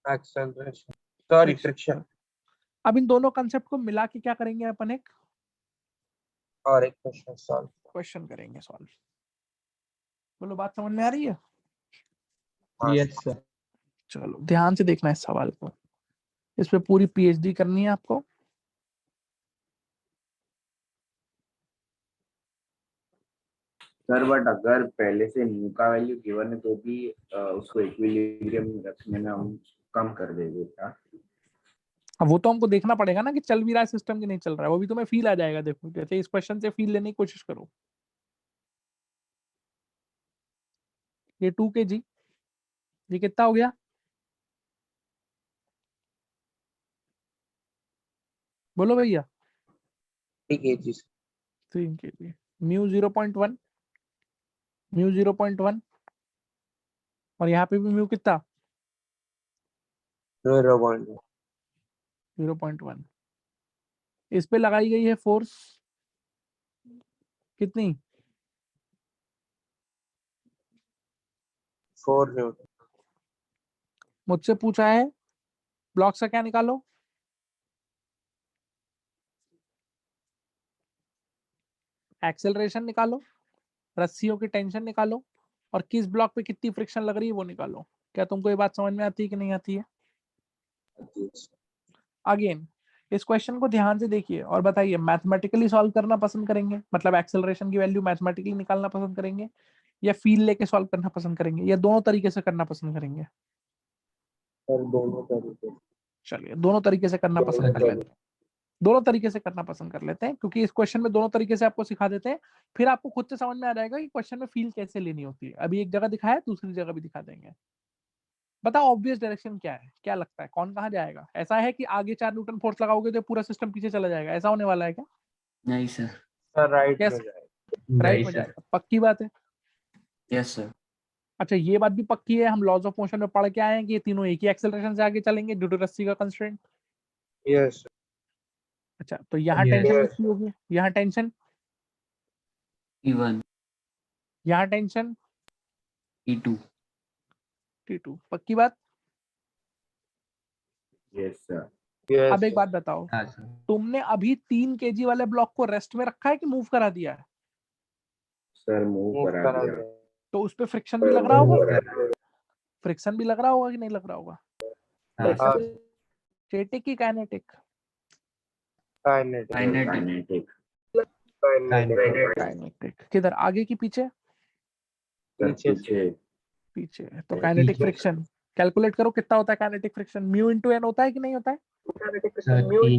एक्सेलरेशन, सॉरी फ्रिक्शन? फ्रिक्शन। अब इन दोनों कंसेप्ट को मिला के क्या करेंगे अपन, एक और एक क्वेश्चन सॉल्व। क्वेश्चन करेंगे सॉल्व। बोलो बात समझ में आ रही है? Yes, sir. चलो ध्यान से देखना है इस सवाल को, इस पे पूरी पीएचडी करनी है आपको। सर बट अगर पहले से न्यू का वैल्यू गिवन है तो भी उसको इक्विलिब्रियम रखने में हम कम कर देंगे क्या? अब वो तो हमको देखना पड़ेगा ना कि चल भी रहा है सिस्टम की नहीं चल रहा है, वो भी तुम्हें फील आ जाएगा। देखो जैसे इस क्वेश्चन से फील लेने की कोशिश करो। ये 2 kg, ये कितना हो गया? बोलो भैया। 3 kg। 3 kg, म्यू 0.1, म्यू 0.1, और यहाँ पे भी म्यू कितना? 0.1। 0.1। इस पे लगाई गई है फोर्स कितनी? 4 न्यूटन। मुझसे पूछा है ब्लॉक से क्या निकालो, एक्सेलरेशन निकालो, रस्सियों की टेंशन निकालो, और किस ब्लॉक पे कितनी फ्रिक्शन लग रही है वो निकालो। क्या तुमको ये बात समझ में आती है कि नहीं आती है? अगेन इस क्वेश्चन को ध्यान से देखिए और बताइए, मैथमेटिकली सॉल्व करना पसंद करेंगे, मतलब एक्सेलरेशन की वैल्यू मैथमेटिकली निकालना पसंद करेंगे, या फील लेके सॉल्व करना पसंद करेंगे, या दोनों तरीके से करना पसंद करेंगे? और दोनों तरीके। चलिए दोनों तरीके से करना पसंद कर लेते हैं। दोनों तरीके से करना पसंद कर लेते हैं, क्योंकि इस क्वेश्चन में दोनों तरीके से आपको सिखा देते हैं, फिर आपको खुद से समझ में आ जाएगा कि क्वेश्चन में फील कैसे लेनी होती है। अभी एक जगह दिखाया, दूसरी जगह भी दिखा देंगे। बताओ ऑब्वियस डायरेक्शन क्या है, क्या लगता है कौन कहाँ जाएगा? ऐसा है कि आगे 4 न्यूटन फोर्स लगाओगे तो पूरा सिस्टम पीछे चला जाएगा, ऐसा होने वाला है क्या? नहीं सर। सर राइट में कैसे? जाएगा। राइट Right, में sir. जाएगा, पक्की बात है। Yes sir. अच्छा ये बात भी पक्की है, हम लॉज ऑफ मोशन में पढ़ के आए हैं कि ये तीनों एक ही एक्सेलरेशन से आगे चलेंगे ड्यू टू रस्सी का कंस्ट्रेंट। यस। अच्छा तो यहाँ Yes. Tension Yes. कितनी होगी, यहाँ टेंशन, E1, यहाँ टेंशन E2। T2, पक्की बात। Yes sir. यस। अब एक बात बताओ, हाँ sir. तुमने अभी 3 केजी वाले ब्लॉक को रेस्ट में रखा है कि मूव करा दिया है? सर मूव मूव करा करा दिया। दिया। तो उस पे फ्रिक्शन भी लग रहा होगा, Sir. फ्रिक्शन भी लग रहा होगा कि नहीं लग रहा होगा? हाँ हाँ, sir. स्टैटिक की काइनेटिक? काइनेटिक। काइनेटिक। काइनेटिक। किधर, आगे की पीछे? सर पीछे पीछे। पीछे। तो काइनेटिक पीछे। फ्रिक्शन कैलकुलेट करो कितना होता है kinetic friction, mu into N होता है कि नहीं होता है? Sir, 3.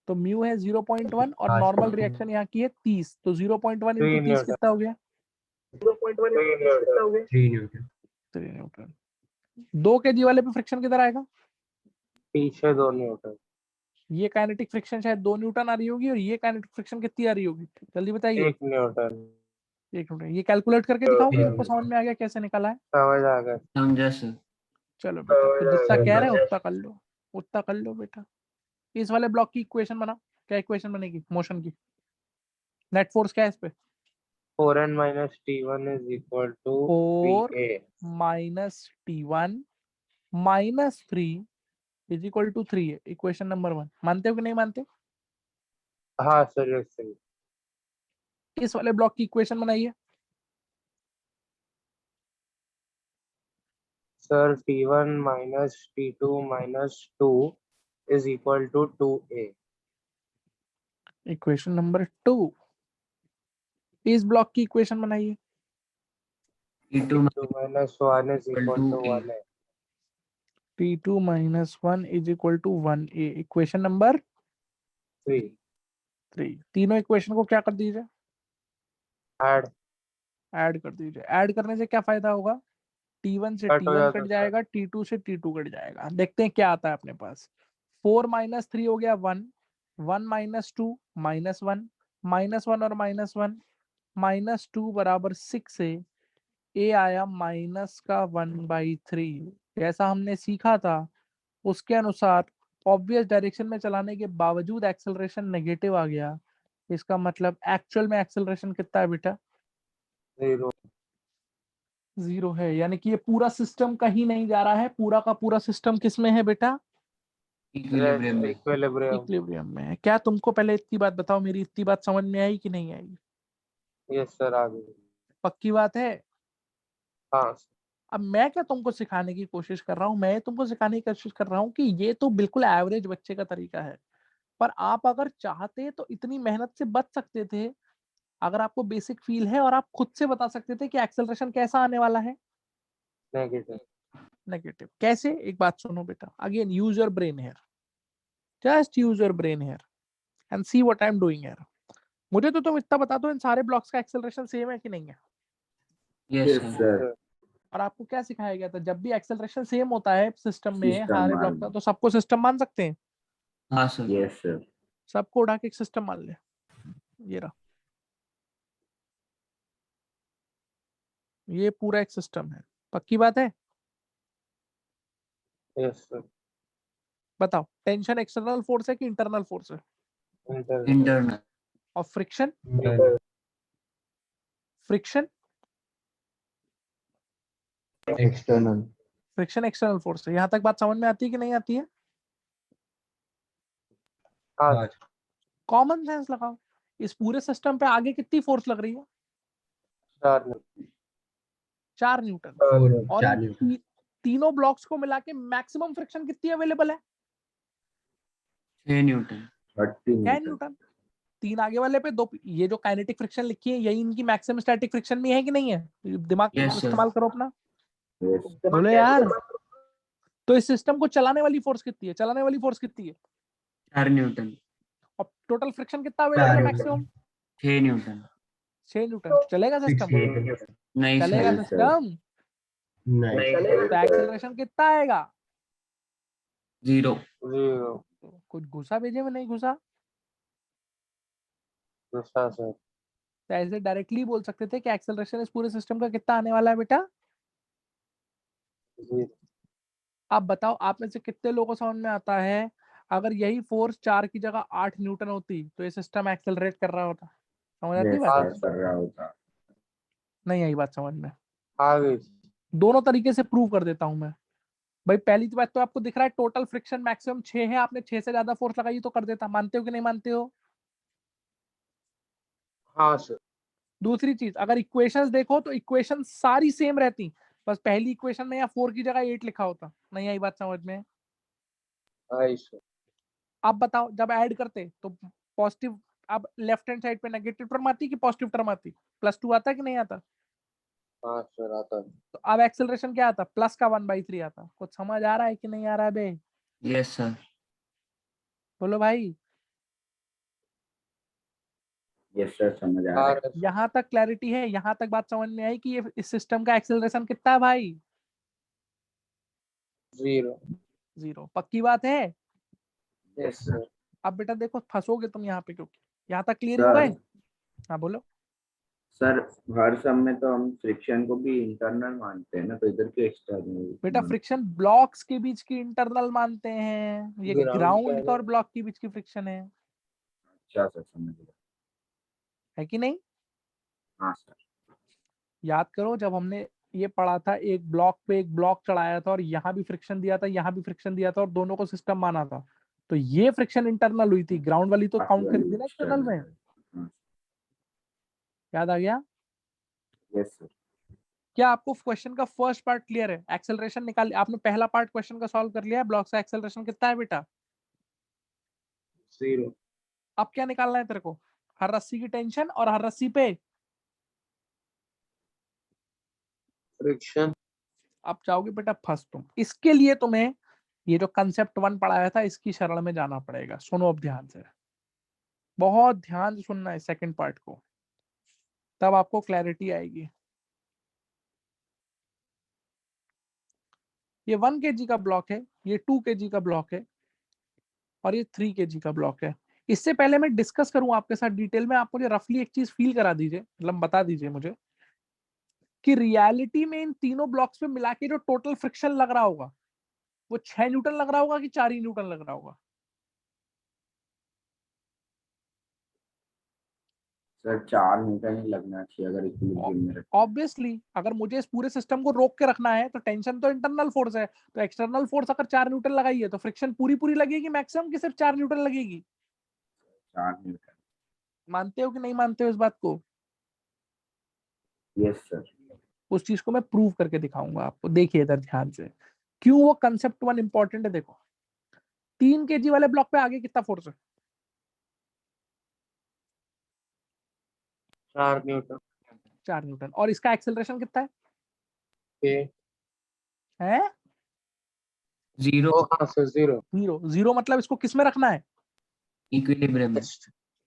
तो म्यू है 0.1 और हाँ, नॉर्मल सर। रिएक्शन यहाँ की है 30, तो 0.1 3 इंटू 30 न्यूटन। कितना हो गया? 3 न्यूटन। 3 न्यूटन। 2 kg वाले पे फ्रिक्शन किधर आएगा? पीछे 2 न्यूटन। ये काइनेटिक फ्रिक्शन शायद 2 न्यूटन आ रही होगी और ये काइनेटिक फ्रिक्शन कितनी आ रही होगी? जल्दी बताइए। 1 न्यूटन। 1 न्यूटन। ये कैलकुलेट करके दिखाऊं कि आपको समझ में आ गया कैसे निकाला है? समझ आ गया। समझा सर। चलो बेटा, तो जितना कह रहे हैं उतना कर लो, उतना कर लो बेटा। इस वाले ब्लॉक की इक्वेशन बनाओ। क्या इक्वेशन बनेगी मोशन की? नेट फोर्स क्या है इस पे? 4n minus t1 is equal to 4 3a। Minus T1 minus 3 is equal to 3 है इक्वेशन नंबर 1। मानते हो कि नहीं मानते? हाँ सर, यस सर। इस वाले ब्लॉक की इक्वेशन बनाइए। Sir t1 minus t2 minus 2 is equal to 2a। Equation number 2। इस ब्लॉक की इक्वेशन बनाइए। T2 t2 minus 1 is equal to 2a। 1a। T2 minus 1 is equal to 1a equation number 3 3। तीनों equation को क्या कर दीजिए? Add add कर दीजिए। ऐड करने से क्या फायदा होगा? T1 से कट हो T1 जाता कट है। जाएगा, T2 से T2 कट जाएगा। देखते हैं क्या आता है अपने पास। 4 माइनस 3 हो गया 1, 1 माइनस 2 -1, -1 और -1, -2 बराबर 6 है। ए आया माइनस का 1/3। जैसा हमने सीखा था उसके अनुसार ऑब्वियस डायरेक्शन में चलाने के बावजूद एक्सेलरेशन नेगेटिव आ गया। इसका मतलब एक्चुअल में एक्सेलरेशन कितना है बेटा? 0। 0 है। यानी कि ये पूरा सिस्टम कहीं नहीं जा रहा है, पूरा का पूरा सिस्टम किस में है बेटा? इक्विलिब्रियम में। इक्विलिब्रियम। इक्विलिब्रियम में है। क्या तुमको पहले इतनी बात बताओ, मेरी इतनी बात समझ में आई कि नहीं आई? यस सर, आ गई। पक्की बात है? हाँ सर। अब मैं क्या तुमको सिखाने की कोशिश कर रहा हूँ? मैं तुमको सिखाने की कोशिश कर रहा हूँ कि ये तो बिल्कुल एवरेज बच्चे का तरीका है, पर आप अगर चाहते तो इतनी मेहनत से बच सकते थे। अगर आपको बेसिक फील है और आप खुद से बता सकते थे कि एक्सेलरेशन कैसा आने वाला है? नेगेटिव। नेगेटिव। कैसे? एक बात सुनो बेटा, again use your brain here, just use your brain here and see what I am doing here. मुझे तो तुम इतना बता दो, इन सारे ब्लॉक्स का एक्सेलरेशन सेम है कि नहीं है? Yes yes sir. सर। और आपको क्या सिखाया गया था? जब भी एक्सेलरेशन सेम होता है सिस्टम में सिस्टम सारे मान ब्लॉक का, तो सबको सिस्टम मान सकते हैं। हाँ सर। Yes sir. सबको उठा के एक सिस्टम मान ले। ये रहा, ये पूरा एक सिस्टम है। पक्की बात है? Yes sir. बताओ, टेंशन एक्सटर्नल फोर्स है कि इंटरनल फोर्स है? इंटरनल। और friction? Friction external. Friction external force है। यहाँ तक बात समझ में आती है कि नहीं आती है? हाँ कॉमन सेंस लगाओ। इस पूरे सिस्टम पे आगे कितनी फोर्स लग रही है? सर। 4 न्यूटन। और 4 इन न्यूटन। तीनों ब्लॉक्स को मिला के मैक्सिमम फ्रिक्शन कितनी अवेलेबल है? 6 न्यूटन। 30 10 न्यूटन। न्यूटन। 3 आगे वाले पे, 2 ये जो काइनेटिक फ्रिक्शन लिखी है यही इनकी मैक्सिमम स्टैटिक फ्रिक्शन में है कि नहीं है? दिमाग Yes, sir. इस्तेमाल करो अपना, यस। बोलो यार। तो इस सिस्टम को चलाने वाली फोर्स कितनी है? चलाने वाली फोर्स कितनी है? 4 न्यूटन। और टोटल फ्रिक्शन कितना अवेलेबल है मैक्सिमम? 6 न्यूटन। 6 न्यूटन। चलेगा सिस्टम? नहीं चलेगा सर। नहीं, सर। सिस्टम? नहीं। तो एक्सेलरेशन कितना आएगा? 0। 0। तो कुछ घुसा भेजे में नहीं घुसा? दूसरा सर। तो ऐसे डायरेक्टली बोल सकते थे कि एक्सेलरेशन इस पूरे सिस्टम का कितना आने वाला है बेटा? 0। आप बताओ, आप में से कितने लोगों को समझ में आता है अगर यही फोर्स 4 की जगह 8 न्यूटन होती तो ये सिस्टम एक्सेलरेट कर रहा होता? समझ आती है यस बात? सर, कर रहा होता। नहीं आई बात समझ में? आ गई। दोनों तरीके से प्रूव कर देता हूं मैं। भाई पहली बात तो आपको दिख रहा है टोटल फ्रिक्शन मैक्सिमम 6 है, आपने 6 से ज्यादा फोर्स लगाई तो कर देता। मानते हो कि नहीं मानते हो? हाँ सर। दूसरी चीज, अगर इक्वेशंस देखो तो इक्वेशन सारी सेम रहती, बस पहली इक्वेशन में या 4 की जगह 8 लिखा होता। नहीं आई बात समझ में? आई सर। आप बताओ, जब ऐड करते तो पॉजिटिव, अब लेफ्ट हैंड साइड पे नेगेटिव टर्म आती कि पॉजिटिव टर्म आती? +2 आता कि नहीं आता? हाँ सर, आता है। तो अब एक्सेलरेशन क्या आता? प्लस का 1/3 आता। कुछ समझ आ रहा है कि नहीं आ रहा है बे? Yes sir. बोलो भाई। यस सर, समझ आ रहा है। RF यहाँ तक क्लैरिटी है? यहाँ तक बात समझ में आई कि ये इस सिस्टम का एक्सेलरेशन कितना है भाई? 0 0। पक्की बात है? Yes sir. अब बेटा देखो फंसोगे तुम यहाँ पे, क्योंकि यहाँ तक क्लियर हो गए? हाँ बोलो। सर हर सब में तो हम फ्रिक्शन को भी इंटरनल मानते हैं ना, तो इधर क्यों एक्सटर्नल? बेटा फ्रिक्शन ब्लॉक्स के बीच की इंटरनल मानते हैं, ये Ground ग्राउंड का और ब्लॉक के बीच की फ्रिक्शन है अच्छा सर, समझ गया। कि नहीं? हाँ सर। याद करो जब हमने ये पढ़ा था, एक ब्लॉक पे एक ब्लॉक चढ़ाया था और यहाँ भी फ्रिक्शन दिया था, यहाँ भी फ्रिक्शन दिया था और दोनों को सिस्टम माना था, तो ये फ्रिक्शन इंटरनल हुई थी, ग्राउंड वाली तो काउंट करी थी ना एक्सटर्नल में। हाँ, याद आ गया? Yes sir. क्या आपको क्वेश्चन का फर्स्ट पार्ट क्लियर है? एक्सेलरेशन निकाल, आपने पहला पार्ट क्वेश्चन का सॉल्व कर लिया है, ब्लॉक का एक्सेलरेशन कितना है बेटा? 0 अब क्या निकालना है तेरे को? हर रस्सी की टेंशन और हर रस्सी पे फ्रिक्शन। अब जाओगे बेटा फंस तुम। इसके लिए तुम्हें ये जो कंसेप्ट 1 पढ़ाया था इसकी शरण में जाना पड़ेगा। सुनो अब ध्यान से, बहुत ध्यान से सुनना है सेकंड पार्ट को, तब आपको क्लैरिटी आएगी। ये 1 kg का ब्लॉक है, ये 2 kg का ब्लॉक है और ये 3 kg का ब्लॉक है। इससे पहले मैं डिस्कस करूं आपके साथ डिटेल में, आप मुझे रफली एक चीज फील करा दीजिए, मतलब बता दीजिए मुझे कि रियलिटी में इन तीनों ब्लॉक्स पे मिला के जो टोटल फ्रिक्शन लग रहा होगा वो 6 न्यूटन लग रहा होगा कि 4 ही न्यूटन लग रहा होगा? सर 4 न्यूटन ही लगना चाहिए अगर इक्विलिब्रियम में रखें। ऑब्वियसली अगर मुझे इस पूरे सिस्टम को रोक के रखना है तो टेंशन तो इंटरनल फोर्स है, तो एक्सटर्नल फोर्स अगर 4 न्यूटन लगाई है तो फ्रिक्शन पूरी पूरी लगेगी मैक्सिमम, कि सिर्फ 4 न्यूटन लगेगी? 4 न्यूटन। मानते हो कि नहीं मानते हो इस बात को? Yes sir. उस चीज को मैं प्रूव करके दिखाऊंगा आपको। देखिए इधर ध्यान से, क्यों वो कंसेप्ट 1 इंपॉर्टेंट है। देखो 3 kg वाले ब्लॉक पे आगे कितना फोर्स है? 4 न्यूटन 4 न्यूटन। और इसका एक्सेलरेशन कितना के। है? 0 ओ हाँ सर 0 0। 0 मतलब इसको किस में रखना है? इक्विलिब्रियम में।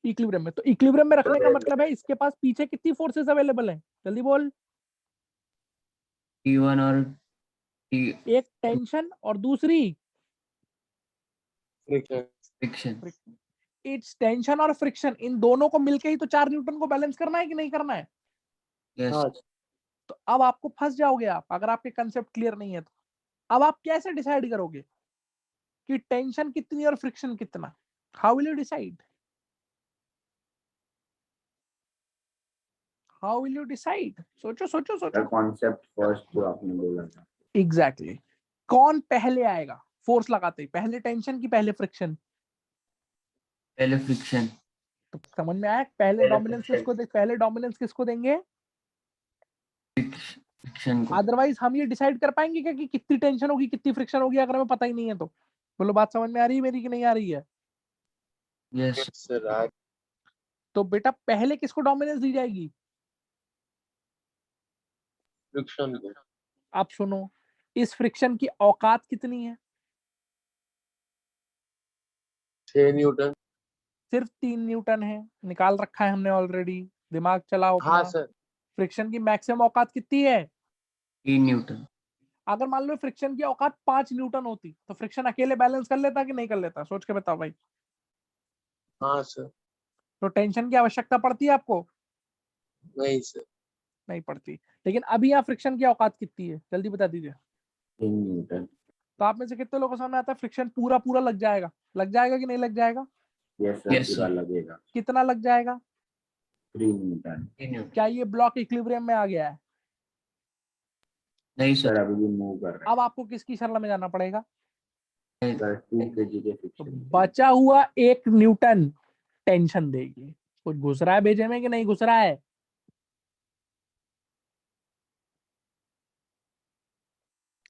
इक्विलिब्रियम में। तो इक्विलिब्रियम में रखने का मतलब है इसके पास पीछे कितनी फोर्सेस अवेलेबल है? जल्दी बोल। T1 और T एक टेंशन और दूसरी फ्रिक्शन। फ्रिक्शन। इट्स टेंशन और फ्रिक्शन, इन दोनों को मिलके ही तो 4 न्यूटन को बैलेंस करना है कि नहीं करना है? यस हाँ तो अब आपको फंस जाओगे आप, अगर आपके कंसेप्ट क्लियर नहीं है तो। अब आप कैसे डिसाइड करोगे कि टेंशन कितनी और फ्रिक्शन कितना? How will you decide? How will you decide? सोचो सोचो सर सोचो। कॉन्सेप्ट फर्स्ट जो आपने बोला था। एग्जैक्टली कौन पहले आएगा फोर्स लगाते ही? पहले टेंशन की पहले फ्रिक्शन? पहले फ्रिक्शन। तो समझ में आया? पहले डोमिनेंस किसको दे, पहले डोमिनेंस किसको देंगे? फ्रिक्शन को। अदरवाइज हम ये डिसाइड कर पाएंगे क्या कि कितनी टेंशन होगी कितनी फ्रिक्शन होगी अगर हमें पता ही नहीं है तो? बोलो बात समझ में आ रही है मेरी कि नहीं आ रही है? यस सर तो बेटा पहले किसको डोमिनेंस दी जाएगी? फ्रिक्शन को। आप सुनो, इस फ्रिक्शन की औकात कितनी है? 6 न्यूटन। सिर्फ 3 न्यूटन है, निकाल रखा है हमने ऑलरेडी, दिमाग चलाओ हाँ अपना। सर। फ्रिक्शन की मैक्सिमम औकात कितनी है? 3 न्यूटन। अगर मान लो फ्रिक्शन की औकात 5 न्यूटन होती तो फ्रिक्शन अकेले बैलेंस कर लेता कि नहीं कर लेता? सोच के बताओ भाई। हाँ सर। तो टेंशन की आवश्यकता पड़ती है आपको? नहीं सर। नहीं पड़ती। लेकिन अभी यहाँ फ्रिक्शन की औकात कितनी है जल्दी बता दीजिए। 3 न्यूटन। तो आप में से कितने लोगों को सामने आता है फ्रिक्शन पूरा पूरा लग जाएगा? लग जाएगा कि नहीं लग जाएगा? यस सर, Yes, पूरा sir. लगेगा। कितना लग जाएगा? 3 न्यूटन। 3 न्यूटन। क्या ये ब्लॉक इक्विलिब्रियम में आ गया है? नहीं सर सर। अभी भी मूव कर रहा अब आपको किसकी शरण में जाना पड़ेगा? है सर। 2 kg के तो फ्रिक्शन। बचा हुआ 1 न्यूटन टेंशन देगी। कुछ घुस रहा है भेजे में कि नहीं घुस रहा है?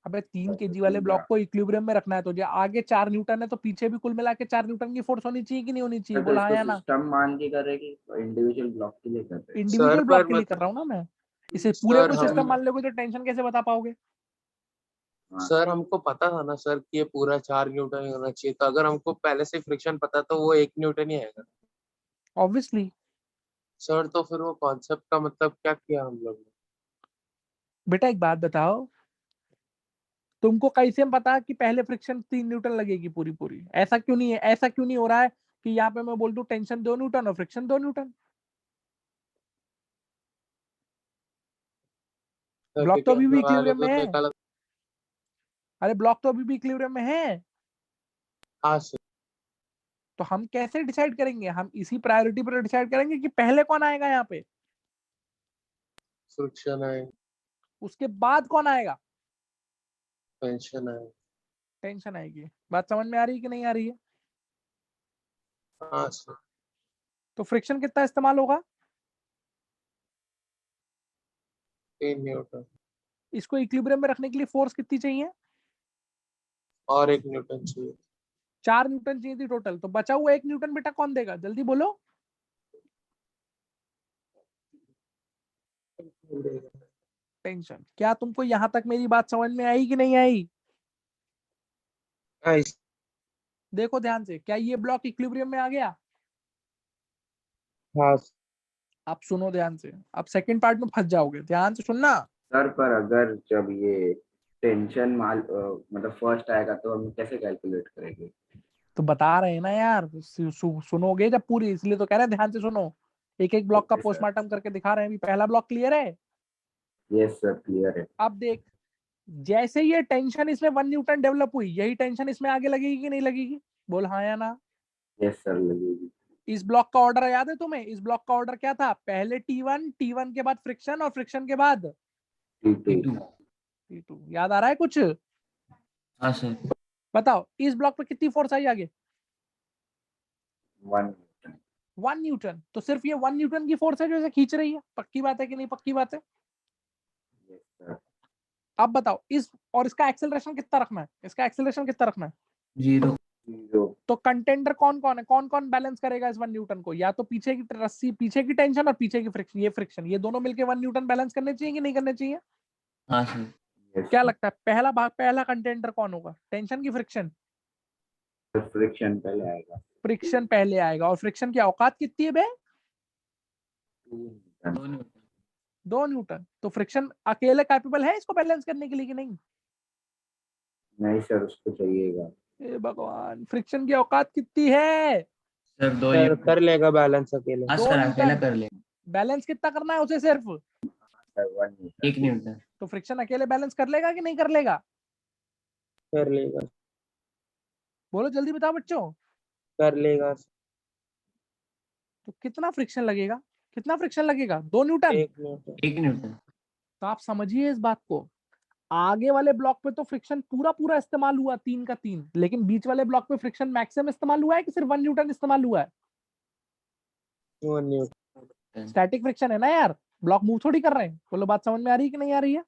अबे 3 kg वाले ब्लॉक को इक्विलिब्रियम में रखना है तो जो आगे 4 न्यूटन है तो पीछे भी कुल मिला के 4 न्यूटन की फोर्स होनी चाहिए कि नहीं होनी चाहिए? तो बोला हाँ इसको या ना? सिस्टम मान के करेगी इंडिविजुअल ब्लॉक के लिए कर रहे हैं? इंडिविजुअल सर ब्लॉक पर के लिए मत कर रहा हूँ ना मैं। इसे पूरे सर को हम सिस्टम मान लोगे तो टेंशन कैसे बता पाओगे? हाँ सर हमको पता था ना सर कि ये पूरा 4 न्यूटन ही होना चाहिए, तो अगर हमको पहले से फ्रिक्शन पता तो वो 1 न्यूटन ही आएगा। ऑब्वियसली सर तो फिर वो कॉन्सेप्ट का मतलब क्या किया हम लोग ने? बेटा एक बात बताओ, तुमको कैसे पता कि पहले फ्रिक्शन 3 न्यूटन लगेगी पूरी पूरी? ऐसा क्यों नहीं है, ऐसा क्यों नहीं हो रहा है कि यहाँ पे मैं बोल दूं टेंशन 2 न्यूटन और फ्रिक्शन 2 न्यूटन? सर ब्लॉक तो क्योंकि अभी हम भी लोग आगे इक्विलिब्रियम में तो है। एक अलग। अरे ब्लॉक तो अभी भी इक्विलिब्रियम में है। हाँ सर। तो हम कैसे डिसाइड करेंगे? हम इसी प्रायोरिटी पर डिसाइड करेंगे कि पहले कौन आएगा यहाँ पे, फ्रिक्शन है, उसके बाद कौन आएगा, टेंशन है। टेंशन आएगी। बात समझ में आ रही है कि नहीं आ रही है? हाँ सर। तो फ्रिक्शन कितना इस्तेमाल होगा? 3 न्यूटन इसको इक्विलिब्रियम में रखने के लिए फोर्स कितनी चाहिए? और 1 न्यूटन चाहिए। 4 न्यूटन चाहिए थी टोटल। तो बचा हुआ 1 न्यूटन बेटा कौन देगा, जल्दी बोलो। टेंशन। क्या तुमको यहाँ तक मेरी बात समझ में आई कि नहीं आई? हाँ देखो ध्यान से, क्या ये ब्लॉक इक्विलिब्रियम में आ गया? हाँ आप सुनो ध्यान से, आप सेकंड पार्ट में फंस जाओगे, ध्यान से सुनना। सर पर अगर जब ये टेंशन मतलब फर्स्ट आएगा तो हम कैसे कैलकुलेट करेंगे? तो बता रहे हैं ना यार, सुनोगे जब पूरी, इसलिए तो कह रहे हैं ध्यान से सुनो। एक एक ब्लॉक का ओके सर। पोस्टमार्टम करके दिखा रहे हैं। अभी पहला ब्लॉक क्लियर है? यस सर, क्लियर है। अब देख, जैसे ये टेंशन इसमें 1 न्यूटन डेवलप हुई, यही टेंशन इसमें आगे लगेगी कि नहीं लगेगी? बोल हाँ या ना। यस सर, लगेगी। इस ब्लॉक का ऑर्डर याद है तुम्हें? इस ब्लॉक का ऑर्डर क्या था? पहले T1, T1 के बाद फ्रिक्शन और फ्रिक्शन के बाद T2। T2। याद आ रहा है कुछ? हाँ सर। बताओ इस ब्लॉक पे कितनी फोर्स आई आगे? 1 न्यूटन। 1 न्यूटन। तो सिर्फ ये 1 न्यूटन की फोर्स है जो इसे खींच रही है। पक्की बात है कि नहीं पक्की बात है? Yes sir. अब बताओ इस और इसका एक्सेलरेशन कितना रखना है? इसका एक्सेलरेशन कितना रखना है? 0। 0। तो कंटेंडर कौन कौन है? कौन कौन बैलेंस करेगा इस 1 न्यूटन को? या तो पीछे की रस्सी, पीछे की टेंशन और पीछे की फ्रिक्शन, ये फ्रिक्शन, ये दोनों मिलके 1 न्यूटन बैलेंस करने चाहिए कि नहीं करने चाहिए? हाँ सर। यस क्या सर। लगता है पहला भाग, पहला कंटेंडर कौन होगा, टेंशन की फ्रिक्शन? फ्रिक्शन पहले आएगा। फ्रिक्शन पहले आएगा। और फ्रिक्शन की औकात कितनी है बे? 2 न्यूटन। 2 न्यूटन। 2 न्यूटन। तो फ्रिक्शन अकेले कैपेबल है इसको बैलेंस करने के लिए कि नहीं? नहीं सर, उसको चाहिएगा। ए भगवान, फ्रिक्शन की औकात कितनी है? Sir 2 sir Newton. कर लेगा बैलेंस अकेले। हाँ 2 सर, अकेला न्यूटन। कर ले। बैलेंस कितना करना है उसे सिर्फ? Sir 1 Newton. 1 न्यूटन। तो फ्रिक्शन अकेले बैलेंस कर लेगा कि नहीं कर लेगा? कर लेगा। बोलो जल्दी बताओ बच्चों। कर लेगा। तो कितना फ्रिक्शन लगेगा? कितना फ्रिक्शन लगेगा? 2 न्यूटन। 1 न्यूटन। 1 न्यूटन। तो आप समझिए इस बात को, आगे वाले ब्लॉक पे तो फ्रिक्शन पूरा पूरा इस्तेमाल हुआ 3 का 3, लेकिन बीच वाले ब्लॉक पे फ्रिक्शन मैक्सिमम इस्तेमाल हुआ है कि सिर्फ 1 न्यूटन इस्तेमाल हुआ है? 1 न्यूटन। स्टैटिक फ्रिक्शन है ना यार, ब्लॉक मूव थोड़ी कर रहे हैं। बोलो बात समझ में आ रही है कि नहीं आ रही है?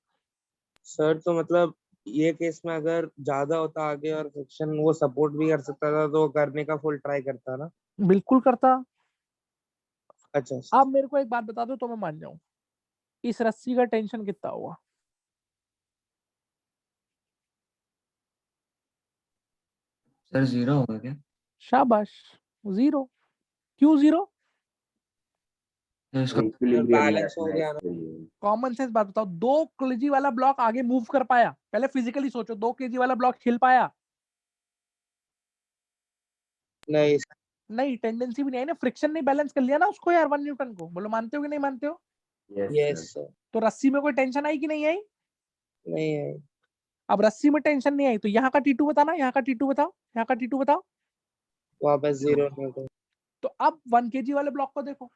सर तो मतलब ये केस में अगर ज्यादा होता आगे और फ्रिक्शन वो सपोर्ट भी कर सकता था तो वो करने का फुल ट्राई करता ना। बिल्कुल करता। अच्छा। अब मेरे को एक बात बता दो तो मैं मान जाऊं, इस रस्सी का टेंशन कितना हुआ? सर 0 होगा क्या? शाबाश, 0। क्यों 0? तो इसको इक्विलिब्रियम में बैलेंस हो रखना है गया ना। इसके लिए। कॉमन सेंस बात बताओ, 2 केजी वाला ब्लॉक आगे मूव कर पाया? पहले फिजिकली सोचो, 2 केजी वाला ब्लॉक हिल पाया? नहीं। नहीं, टेंडेंसी भी नहीं आई ना, फ्रिक्शन नहीं बैलेंस कर लिया ना उसको यार 1 न्यूटन को। बोलो मानते हो कि नहीं मानते हो? Yes yes sir. सर। तो रस्सी में कोई टेंशन आई कि नहीं आई? नहीं है। अब रस्सी में टेंशन नहीं आई तो यहाँ का T2 बताना, यहाँ का T2 बताओ, यहाँ का T2 बताओ। वापस 0 न्यूटन। तो अब 1 केजी वाले ब्लॉक को देखो,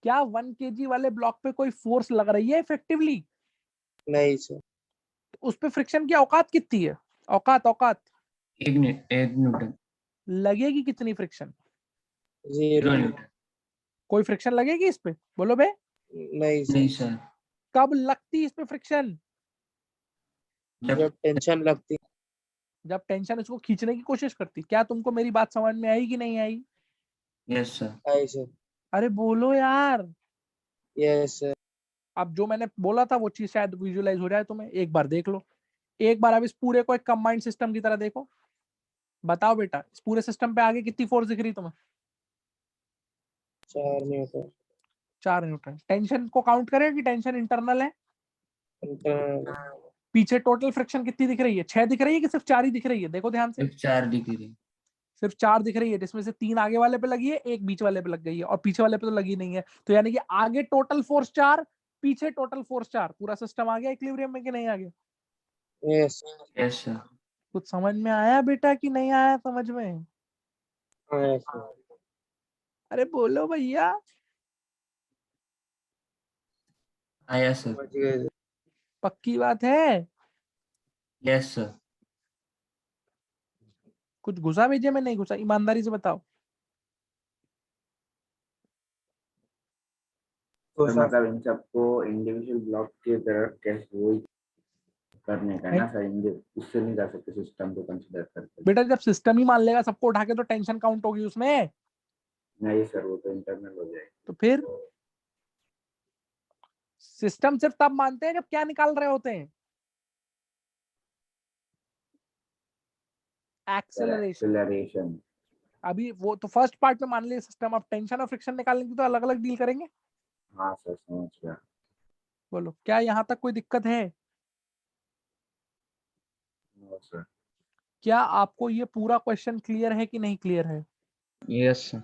क्या 1 केजी वाले ब्लॉक पे कोई फोर्स लग रही है इफेक्टिवली? नहीं सर। उस पे फ्रिक्शन की औकात कितनी है? औकात, औकात 1 न्यूटन। लगेगी कितनी फ्रिक्शन? 0 0 न्यूटन। कोई फ्रिक्शन लगेगी इस पे? बोलो बे। नहीं नहीं सर। सर। कब लगती इस पे फ्रिक्शन? जब टेंशन लगती। जब टेंशन इसको खींचने की कोशिश करती। क्या तुमको मेरी बात समझ में आई कि नहीं आई? Yes sir. आई सर। अरे बोलो यार। Yes sir. अब जो मैंने बोला था वो चीज शायद विजुअलाइज हो जाए तुम्हें, एक बार देख लो। एक बार अब इस पूरे को एक कंबाइंड सिस्टम की तरह देखो। बताओ बेटा, इस पूरे सिस्टम पे आगे कितनी फोर्स दिख रही तुम्हें? 4 न्यूटन। 4 न्यूटन। टेंशन को काउंट करें कि टेंशन इंटरनल है? पीछे टोटल फ्रिक्शन कितनी दिख रही है? 6 दिख रही है कि सिर्फ 4 ही दिख रही है? देखो ध्यान से, सिर्फ 4 दिख रही है। सिर्फ 4 दिख रही है, जिसमें से 3 आगे वाले पे लगी है, 1 बीच वाले पे लग गई है और पीछे वाले पे तो लगी नहीं है। तो यानी कि आगे टोटल फोर्स 4, पीछे टोटल फोर्स 4। पूरा सिस्टम आ गया इक्विलिब्रियम में कि नहीं आ गया? Yes yes sir. कुछ समझ में आया बेटा कि नहीं आया समझ में? यस अरे बोलो भैया। आया सर। समझ गए। पक्की बात है? Yes sir. कुछ घुसा भेजे में नहीं घुसा? ईमानदारी से बताओ। तो सर सर मतलब इन सबको इंडिविजुअल ब्लॉक की तरह कैसे वो करने का ना सर, उससे नहीं कर सकते सिस्टम को कंसीडर करके। बेटा जब सिस्टम ही मान लेगा सबको उठा के तो टेंशन काउंट होगी उसमें। नहीं सर, वो तो इंटरनल हो जाएगा। तो फिर सिस्टम सिर्फ तब मानते हैं जब क्या निकाल रहे होते हैं? एक्सेलरेशन। एक्सेलरेशन। अभी वो तो फर्स्ट पार्ट में मान लिया सिस्टम, अब टेंशन और फ्रिक्शन निकालने की तो अलग अलग डील करेंगे। हाँ सर समझ गया। बोलो क्या यहाँ तक कोई दिक्कत है? No sir. क्या आपको ये पूरा क्वेश्चन क्लियर है कि नहीं क्लियर है? Yes sir.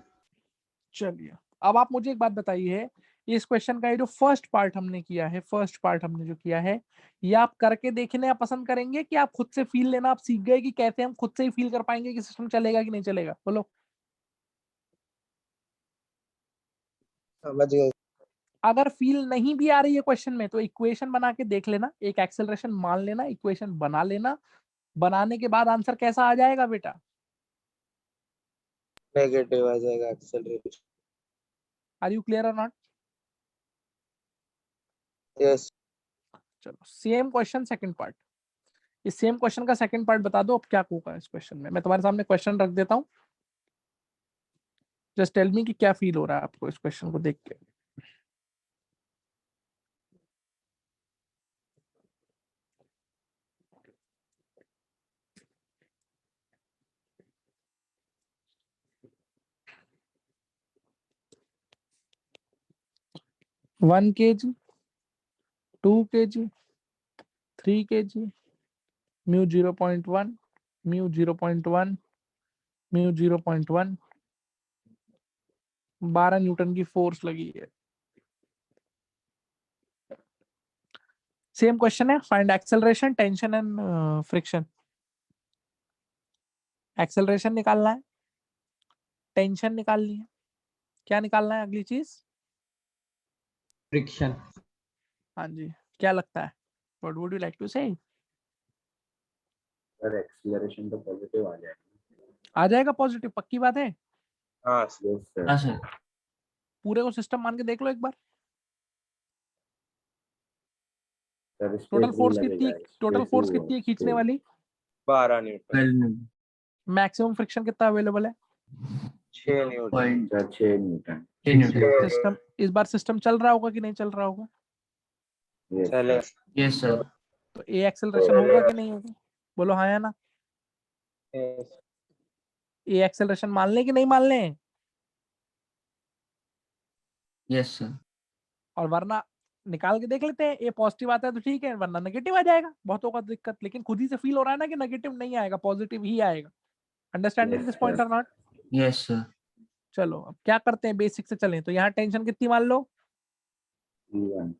चलिए अब आप मुझे एक बात बताइए, इस क्वेश्चन का ये जो फर्स्ट पार्ट हमने किया है, फर्स्ट पार्ट हमने जो किया है, ये आप करके देखने आप पसंद करेंगे कि आप खुद से फील लेना आप सीख गए कि कैसे हम खुद से ही फील कर पाएंगे कि सिस्टम चलेगा कि नहीं चलेगा? बोलो। समझ गए। अगर फील नहीं भी आ रही है क्वेश्चन में तो इक्वेशन बना के देख लेना, एक एक्सेलरेशन मान लेना, इक्वेशन बना लेना, बनाने के बाद आंसर कैसा आ जाएगा बेटा? नेगेटिव आ जाएगा एक्सेलरेशन। आर यू क्लियर और नॉट? यस चलो सेम क्वेश्चन सेकंड पार्ट। इस सेम क्वेश्चन का सेकंड पार्ट बता दो अब क्या होगा इस क्वेश्चन में। मैं तुम्हारे सामने क्वेश्चन रख देता हूँ, जस्ट टेल मी कि क्या फील हो रहा है आपको इस क्वेश्चन को देख के। One kg, 2 kg, 3 kg, mu 0.1, mu 0.1, mu 0.1, 12 Newton की फोर्स लगी है। सेम क्वेश्चन है, find acceleration, tension and friction. Acceleration निकालना है, टेंशन निकालनी है, क्या निकालना है अगली चीज? फ्रिक्शन। हाँ जी, क्या लगता है? What would you like to say? Sir acceleration तो पॉजिटिव आ जाएगा। आ जाएगा पॉजिटिव? पक्की बात है? हाँ यस सर। हाँ सर। पूरे को सिस्टम मान के देख लो एक बार। सर इस पे टोटल 3 फोर्स कितनी, लगेगा, इस पे टोटल फोर्स 2 कितनी है खींचने वाली? 12 न्यूटन। 12 न्यूटन। मैक्सिमम फ्रिक्शन कितना अवेलेबल है? 6 Newton. Point sir 6 Newton. 6 Newton. System इस बार सिस्टम चल रहा होगा कि नहीं चल रहा होगा? यस चले सर। Yes sir. तो ए एक्सेलरेशन होगा कि नहीं होगा? बोलो हाँ या ना। यस ए एक्सेलरेशन मान लें कि नहीं मान लें? Yes sir. और वरना निकाल के देख लेते हैं, ए पॉजिटिव आता है तो ठीक है, वरना नेगेटिव आ जाएगा। बहुत होगा दिक्कत, लेकिन खुद ही से फील हो रहा है ना कि नेगेटिव नहीं आएगा, पॉजिटिव ही आएगा। अंडरस्टैंडिंग दिस पॉइंट और नॉट? Yes sir. चलो अब क्या करते हैं, बेसिक से चलें। तो यहाँ टेंशन कितनी मान लो? 1।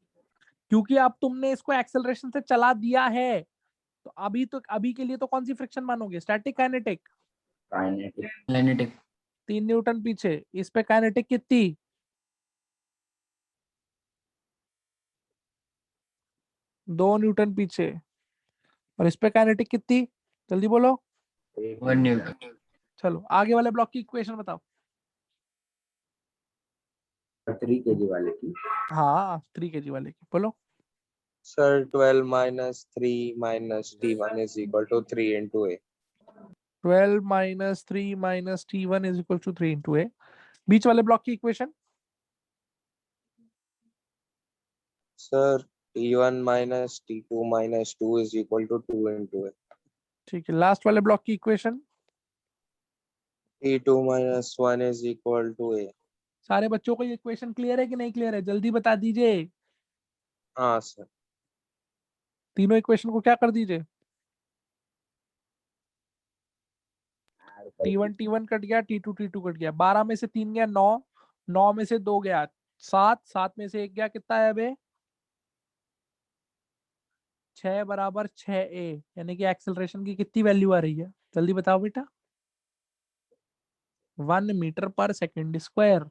क्योंकि अब तुमने इसको एक्सेलरेशन से चला दिया है, तो अभी के लिए तो कौन सी फ्रिक्शन मानोगे, static kinetic? Kinetic. Kinetic. 3 Newton पीछे, इस पे काइनेटिक कितनी? 2 न्यूटन पीछे, और इस पे काइनेटिक कितनी? जल्दी बोलो। 1 न्यूटन। चलो आगे वाले ब्लॉक की इक्वेशन बताओ। 3 केजी वाले की। हाँ 3 kg वाले की बोलो। Sir 12 minus 3 minus T1 is equal to 3 into A. 12 minus 3 minus T1 is equal to 3 into A। बीच वाले ब्लॉक की equation? Sir T1 minus T2 minus 2 is equal to 2 into A. ठीक है, लास्ट वाले block की equation? T2 minus 1 is equal to A. सारे बच्चों को ये इक्वेशन क्लियर है कि नहीं क्लियर है? जल्दी बता दीजिए। हाँ सर। तीनों इक्वेशन को क्या कर दीजिए? T1 कट गया, T2 कट गया, 12 में से 3 गया 9, 9 में से 2 गया 7, 7 में से 1 गया, कितना है अबे? 6 बराबर 6a, यानी कि एक्सेलरेशन की कितनी वैल्यू आ रही है? जल्दी बताओ बेटा। 1 मीटर पर सेकेंड स्क्वायर।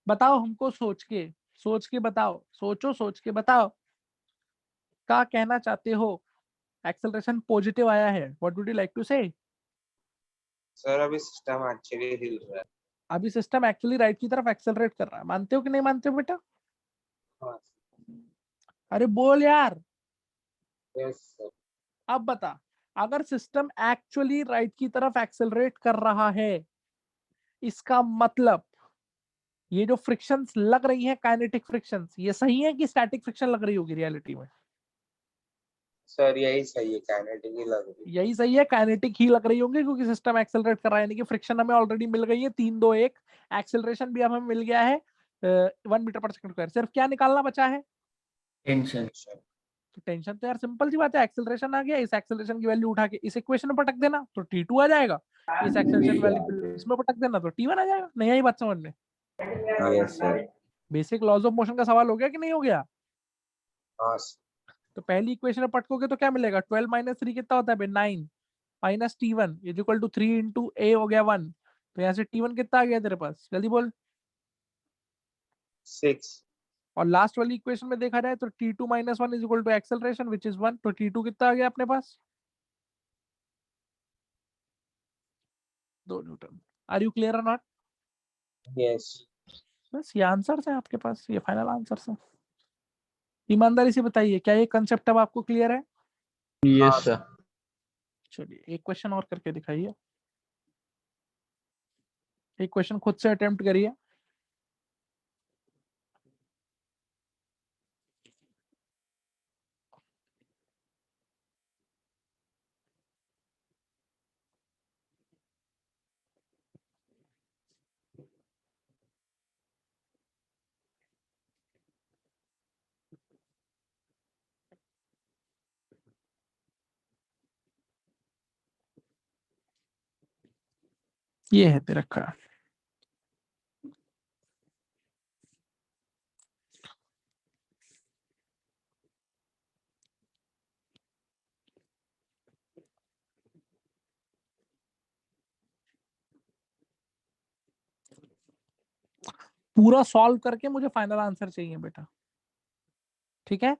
बताओ हमको सोच के बताओ, सोच के बताओ, क्या कहना चाहते हो? एक्सेलरेशन पॉजिटिव आया है, what would you like to say? Sir अभी सिस्टम एक्चुअली हिल रहा है। अभी सिस्टम एक्चुअली राइट की तरफ एक्सेलरेट कर रहा है, मानते हो कि नहीं मानते हो बेटा? हाँ अरे बोल यार। Yes sir. अब बता, अगर सिस्टम एक्चुअली राइट की तरफ एक्सेलरेट कर रहा है, इसका मतलब ये जो फ्रिक्शंस लग रही हैं, काइनेटिक फ्रिक्शंस, ये सही है कि स्टैटिक फ्रिक्शन लग रही होगी रियलिटी में? सर यही सही है, काइनेटिक ही लग रही है। यही सही है, काइनेटिक ही लग रही होंगी, क्योंकि सिस्टम एक्सेलरेट कर रहा है, यानी कि फ्रिक्शन हमें ऑलरेडी मिल गई है 3 2 1, एक्सेलरेशन भी हमें मिल गया है 1 मीटर पर सेकंड स्क्वायर। सिर्फ क्या निकालना बचा है? टेंशन। तो टेंशन तो यार सिंपल सी बात है, एक्सेलरेशन आ गया, इस एक्सेलरेशन की वैल्यू उठा के इस इक्वेशन में पटक देना तो T2 आ जाएगा, इस एक्सेलरेशन वैल्यू इसमें पटक देना तो T1 आ जाएगा। नहीं आई बात समझ में? हाँ yes sir. Basic laws of motion का सवाल हो गया कि नहीं हो गया? हाँ सर। तो पहली इक्वेशन में पटकोगे तो क्या मिलेगा? 12 माइनस 3 कितना होता है? 9 minus T1 is equal to 3 into a हो गया 1। तो यहाँ से T1 कितना आ गया तेरे पास? जल्दी बोल। 6। और लास्ट वाली इक्वेशन में देखा जाए तो T2 minus 1 is equal to acceleration which is 1। तो T2 कितना आ गया अपने पास? 2 न्यूटन। आर यू क्लियर और नॉट? यस। बस ये आंसर्स है आपके पास, ये फाइनल आंसर्स है। ईमानदारी से बताइए, क्या ये कंसेप्ट अब आपको क्लियर है? Yes, sir. चलिए एक क्वेश्चन और करके दिखाइए, एक क्वेश्चन खुद से अटेम्प्ट करिए। ये है दे रखा है। पूरा सॉल्व करके मुझे फाइनल आंसर चाहिए बेटा, ठीक है?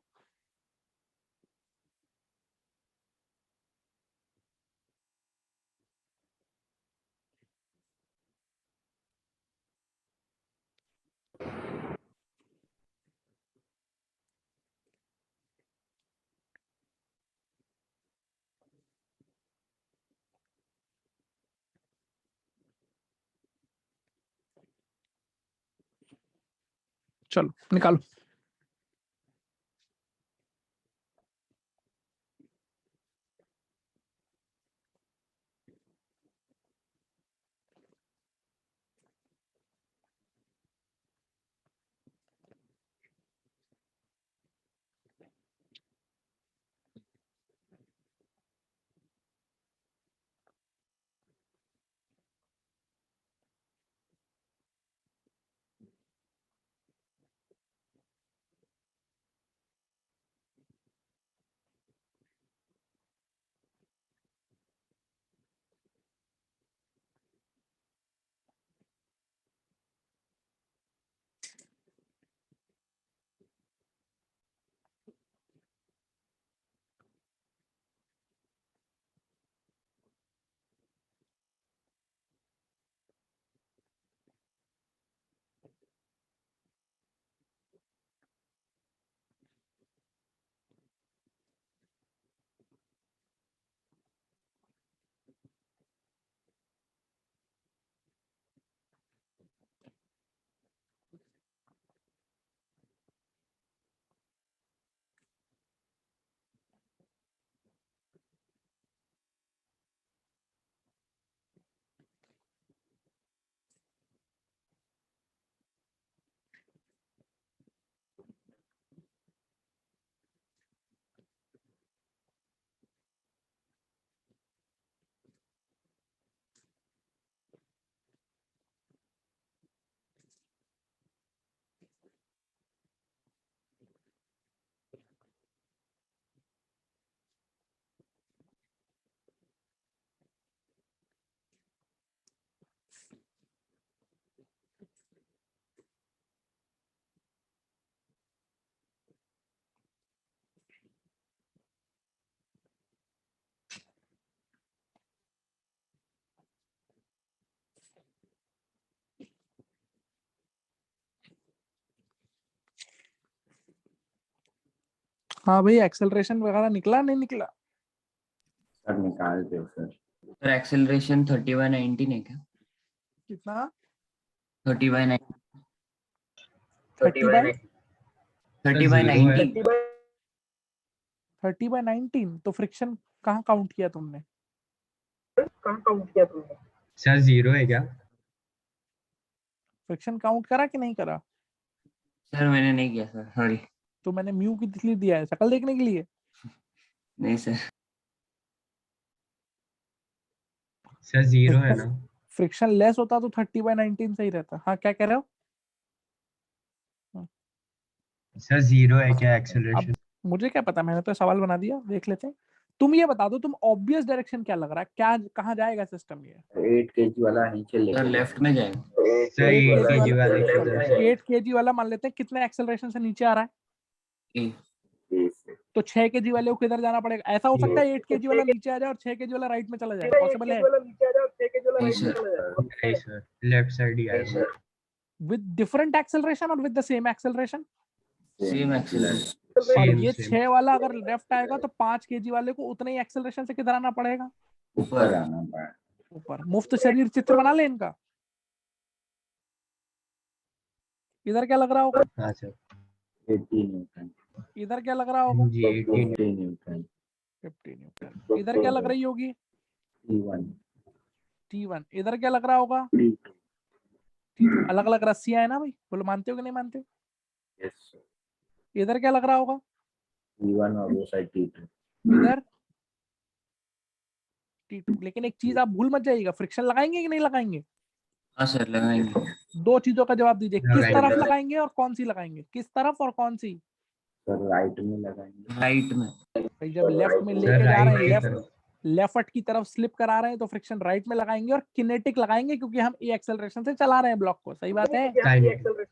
चलो निकालो। हाँ भाई, एक्सेलरेशन वगैरह निकला नहीं निकला? सर निकालते हो सर। सर एक्सेलरेशन 30/19 है क्या? कितना? 30/9 30/19? 30/19 30/19 तो फ्रिक्शन कहाँ काउंट किया तुमने? सर 0 है क्या? फ्रिक्शन काउंट करा कि नहीं करा? सर मैंने नहीं किया सर, सॉरी। तो मैंने म्यू की इसलिए दिया है, शक्ल देखने के लिए। नहीं सर। सर 0 है ना? फ्रिक्शन लेस होता तो 30/19 सही रहता। हाँ, क्या कह रहे हो? सर 0 है क्या एक्सेलरेशन? अब मुझे क्या पता, मैंने तो सवाल बना दिया, देख लेते हैं। तुम ये बता दो, तुम ऑब्वियस डायरेक्शन क्या लग रहा है, क्या कहाँ जाएगा सिस्टम ये? 8 kg वाला नीचे सर लेके लेफ्ट में जाएगा। सर 8 8 kg kg वाला एक्सेलरेशन। 8 kg वाला मान लेते हैं, कितने एक्सेलरेशन से नीचे आ रहा है? ए तो 6 kg वाले को किधर जाना पड़ेगा? ऐसा हो सकता है 8 kg वाला नीचे आ जाए और 6 kg वाला राइट में चला जाए, पॉसिबल है? नहीं सर। नहीं सर, लेफ्ट साइड ही आएगा। विद डिफरेंट एक्सेलरेशन और with the same acceleration? Same acceleration. और सेम ये सेम 6 वाला अगर लेफ्ट आएगा तो 5 kg वाले को उतने ही एक्सेलरेशन से किधर आना पड़ेगा? ऊपर आना पड़ा। ऊपर। मुफ्त शरीर चित्र बना ले इनका। इधर क्या लग रहा होगा? हाँ सर 80 न्यूटन। इधर क्या लग रहा होगा? जी 18 50 न्यूटन। 50 न्यूटन। इधर क्या लग रही होगी? T1 T1। इधर क्या लग रहा होगा? T2 T2। अलग अलग रस्सियां है ना भाई, बोलो मानते हो कि नहीं मानते? यस इधर क्या लग रहा होगा? T1 और वो साइड T2। इधर T2। लेकिन एक चीज आप भूल मत जाइएगा, फ्रिक्शन लगाएंगे कि नहीं लगाएंगे? हाँ सर लगाएंगे। दो चीजों का जवाब दीजिए, किस लगाएंगे। तरफ लगाएंगे और कौन सी लगाएंगे? किस तरफ और कौन सी? सर राइट में लगाएंगे। राइट में। भाई जब लेफ्ट में सर लेके जा रहे राइट हैं, की लेफ्ट तरफ। लेफ्ट की तरफ स्लिप करा रहे हैं तो फ्रिक्शन राइट में लगाएंगे और किनेटिक लगाएंगे, क्योंकि हम ए एक्सेलरेशन से चला रहे हैं ब्लॉक को। सही बात है? काइनेटिक।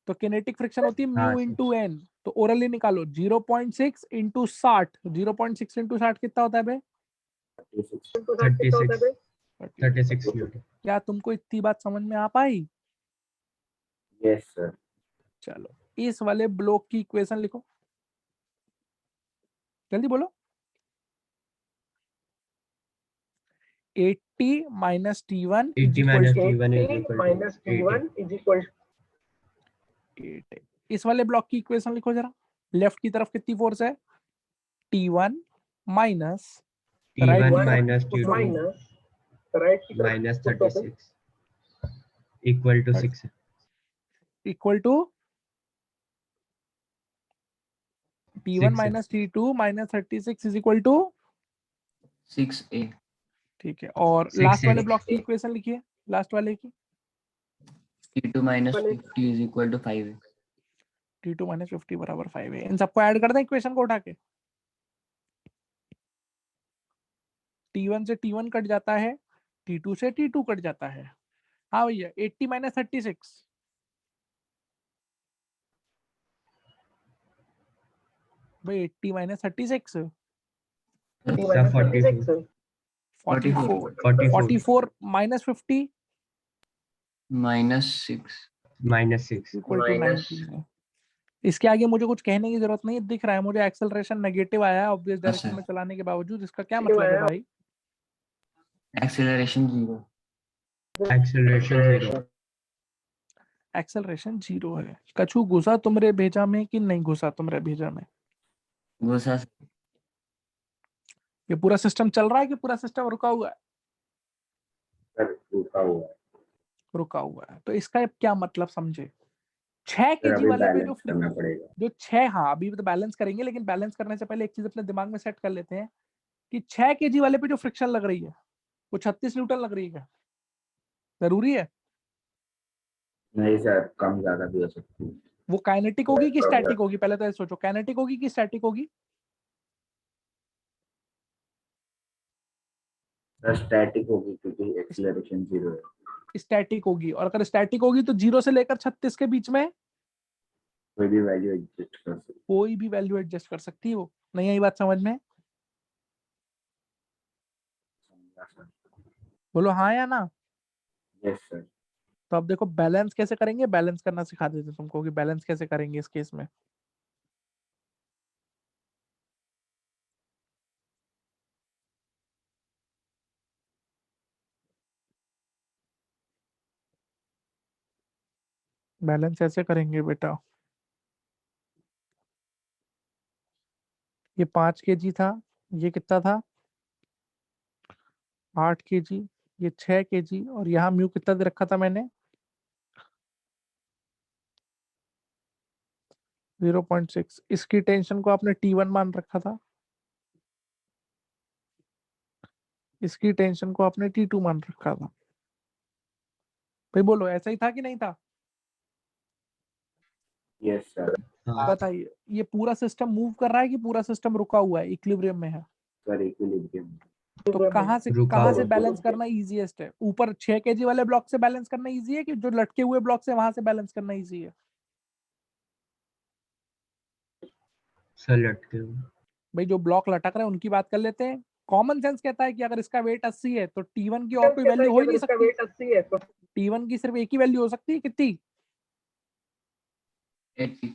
तो किनेटिक फ्रिक्शन होती है हाँ म्यू सर। Into N. तो ओरली निकालो, 0.6 इंटू 60। 0.6 इंटू 60 कितना होता है बे? 36 36 न्यूटन। क्या तुमको इतनी बात समझ में आ पाई? Yes sir. चलो, इस वाले ब्लॉक की इक्वेशन लिखो, जल्दी बोलो। 80 minus T1 80 minus T1 is equal to 8। इस वाले ब्लॉक की इक्वेशन लिखो जरा। लेफ्ट की तरफ कितनी फोर्स है? T1 minus T1 minus T2 minus 36 equal to 6। Equal to T1 6 minus T2 minus 36 is equal to 6A। ठीक है। और 6 लास्ट वाले है। ब्लॉक की इक्वेशन लिखिए, लास्ट वाले की। T2 minus 50 is equal to 5 है। T2 माइनस 50 बराबर 5 है। इन सबको ऐड कर दें इक्वेशन को उठा के। T1 से T1 कट जाता है, T2 से T2 कट जाता है। हाँ भैया, 80 माइनस 36 भाई, 80 minus 36 sir 44 44 minus 50 minus 6। Minus 6 equal to 19 है। इसके आगे मुझे कुछ कहने की जरूरत नहीं, दिख रहा है मुझे एक्सेलरेशन नेगेटिव आया है ऑब्वियस डायरेक्शन में चलाने के बावजूद। इसका क्या मतलब है भाई? एक्सेलरेशन 0। एक्सेलरेशन 0। एक्सेलरेशन 0 है। कछु घुसा तुमरे भेजा में कि नहीं घुसा तुमरे भेजा में? वो सर ये पूरा सिस्टम चल रहा है कि पूरा सिस्टम रुका हुआ है? सर रुका हुआ है। रुका हुआ है। तो इसका क्या मतलब समझे? 6 सर kg अभी वाले पे बैलेंस करना पड़ेगा। जो 6, हाँ अभी तो बैलेंस करेंगे, लेकिन बैलेंस करने से पहले एक चीज अपने दिमाग में सेट कर लेते हैं कि 6 kg वाले पे जो फ्रिक्शन लग रही है वो 36 न्यूटन लग रही है क्या? जरूरी है? नहीं सर कम ज्यादा भी हो सकती है। वो काइनेटिक होगी कि स्टैटिक होगी? पहले तो ये सोचो, काइनेटिक होगी कि स्टैटिक होगी? सर स्टैटिक होगी क्योंकि एक्सेलरेशन 0 है। स्टैटिक होगी। और अगर स्टैटिक होगी तो 0 से लेकर 36 के बीच में कोई भी वैल्यू एडजस्ट कर सकते कोई भी वैल्यू एडजस्ट कर सकती है वो। नहीं आई बात समझ में? हैं सर। बोलो हाँ या ना। Yes sir. तो अब देखो बैलेंस कैसे करेंगे, बैलेंस करना सिखा देते तुमको कि बैलेंस कैसे करेंगे इस केस में। बैलेंस ऐसे करेंगे बेटा, ये 5 kg था, ये कितना था 8 kg, ये 6 kg, और यहाँ म्यू कितना दे रखा था मैंने 0.6। इसकी टेंशन को आपने T1 मान रखा था, इसकी टेंशन को आपने T2 मान रखा था। भाई बोलो ऐसा ही था कि नहीं था? Yes sir. हाँ बताइए, ये पूरा सिस्टम मूव कर रहा है कि पूरा सिस्टम रुका हुआ है, इक्विलिब्रियम में है? Sir equilibrium. तो कहाँ रुका से हुआ। बैलेंस करना इजीएस्ट है? ऊपर 6 kg वाले ब्लॉक से बैलेंस करना इजी है कि जो लटके हुए ब्लॉक से वहां से बैलेंस करना इजी है? सर लटके हुए। भाई जो ब्लॉक लटक रहे हैं उनकी बात कर लेते हैं। कॉमन सेंस कहता है कि अगर इसका वेट 80 है तो T1 की और कोई वैल्यू हो ही नहीं सकती। वेट 80 है तो T1 की सिर्फ एक ही वैल्यू हो सकती है, कितनी? 80।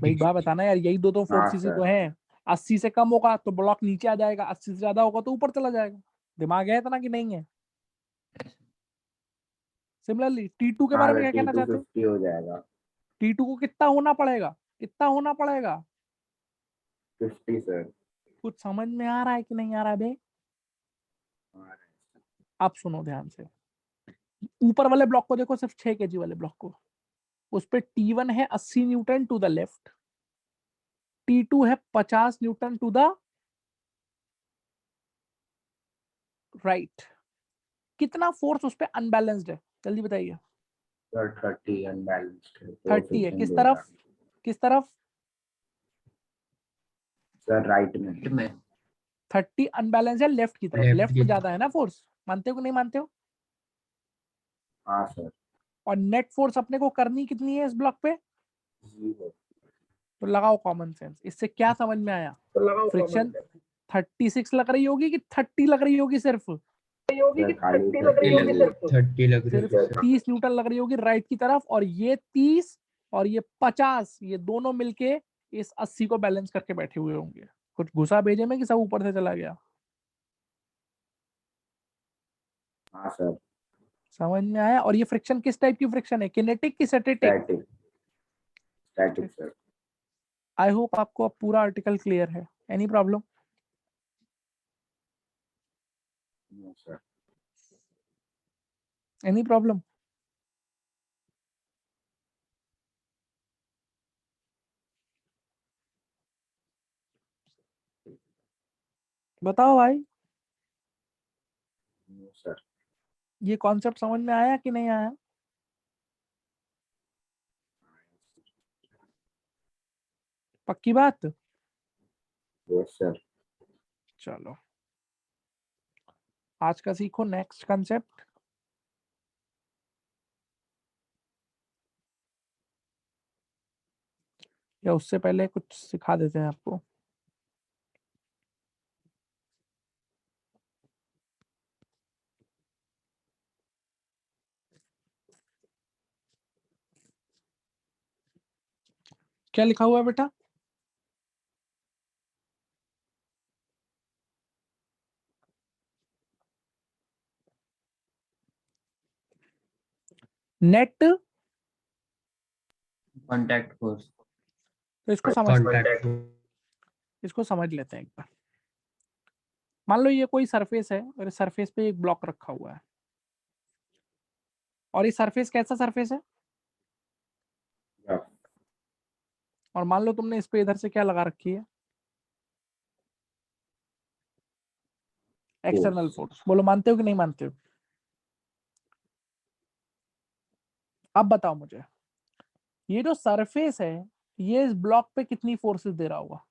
भाई बात बताना यार, यही दो फोर्सेस ही तो हैं। 80 से कम होगा तो ब्लॉक नीचे आ जाएगा, 80 से ज्यादा होगा तो ऊपर चला जाएगा। दिमाग है इतना कि नहीं है? सिमिलरली T2 के बारे में क्या कहना चाहते हो? 50 हो जाएगा। T2 को कितना होना पड़ेगा, कितना होना पड़ेगा? 50 सर। कुछ समझ में आ रहा है कि नहीं आ रहा है बे? आप सुनो ध्यान से, ऊपर वाले ब्लॉक को देखो, सिर्फ 6 kg वाले ब्लॉक को, उस पे T1 है 80 Newton to the left, T2 है 50 न्यूटन टू द राइट। कितना फोर्स उस पे अनबैलेंस्ड है, जल्दी बताइए? सर 30 अनबैलेंस्ड है। 30 है, किस तरफ, किस तरफ? सर राइट में। 30 अनबैलेंस है लेफ्ट की तरफ, Left लेफ्ट की में ज्यादा है ना फोर्स, मानते हो कि नहीं मानते हो? हाँ सर। और नेट फोर्स अपने को करनी कितनी है इस ब्लॉक पे? 0। तो लगाओ कॉमन सेंस, इससे क्या समझ में आया? तो लगाओ फ्रिक्शन 36 लग रही होगी कि 30 लग रही होगी? सिर्फ होगी कि सर, 30 लग रही होगी सिर्फ 30 लग रही सिर्फ है सर। 30 न्यूटन लग रही होगी राइट की तरफ, और ये 30 और ये 50, ये दोनों मिलके इस 80 को बैलेंस करके बैठे हुए होंगे। कुछ घुसा भेजे में कि सब ऊपर से चला गया? हाँ सर। समझ में आया? और ये फ्रिक्शन किस टाइप की फ्रिक्शन है, किनेटिक की static? Static. Static sir. I hope आपको अब पूरा आर्टिकल क्लियर है। Any problem? No sir. Any problem? बताओ भाई, नो सर। ये कॉन्सेप्ट समझ में आया कि नहीं आया? पक्की बात? Yes sir. चलो आज का सीखो नेक्स्ट कंसेप्ट। या उससे पहले कुछ सिखा देते हैं आपको। क्या लिखा हुआ है बेटा? Net contact force. तो इसको समझ लेते हैं एक बार। मान लो ये कोई सरफेस है और इस सरफेस पे एक ब्लॉक रखा हुआ है, और ये सरफेस कैसा सरफेस है? और मान लो तुमने इस पे इधर से क्या लगा रखी है, एक्सटर्नल फोर्स। बोलो मानते हो कि नहीं मानते हो? अब बताओ मुझे, ये जो सरफेस है ये इस ब्लॉक पे कितनी फोर्सेस दे रहा होगा?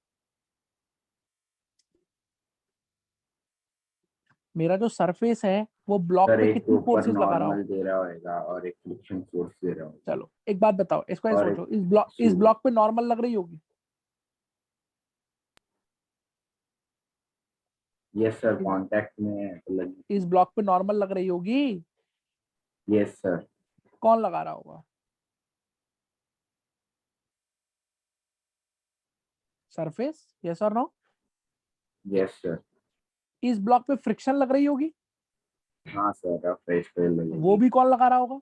मेरा जो सरफेस है वो ब्लॉक सर पे एक कितनी ऊपर फोर्सेस लगा रहा नॉर्मल होगा? दे रहा होगा और एक फ्रिक्शन फोर्स दे रहा होगा। चलो एक बात बताओ, इसको ऐसे और सोचो, इस ब्लॉक पे नॉर्मल लग रही होगी? Yes sir. कांटेक्ट में है तो लगी। इस ब्लॉक पे नॉर्मल लग रही होगी? Yes sir. कौन लगा रहा होगा? सरफेस, यस और नो? Yes sir. इस ब्लॉक पे फ्रिक्शन लग रही होगी? हाँ सर। फ्रेश पे लगेगी। वो भी कौन लगा रहा होगा?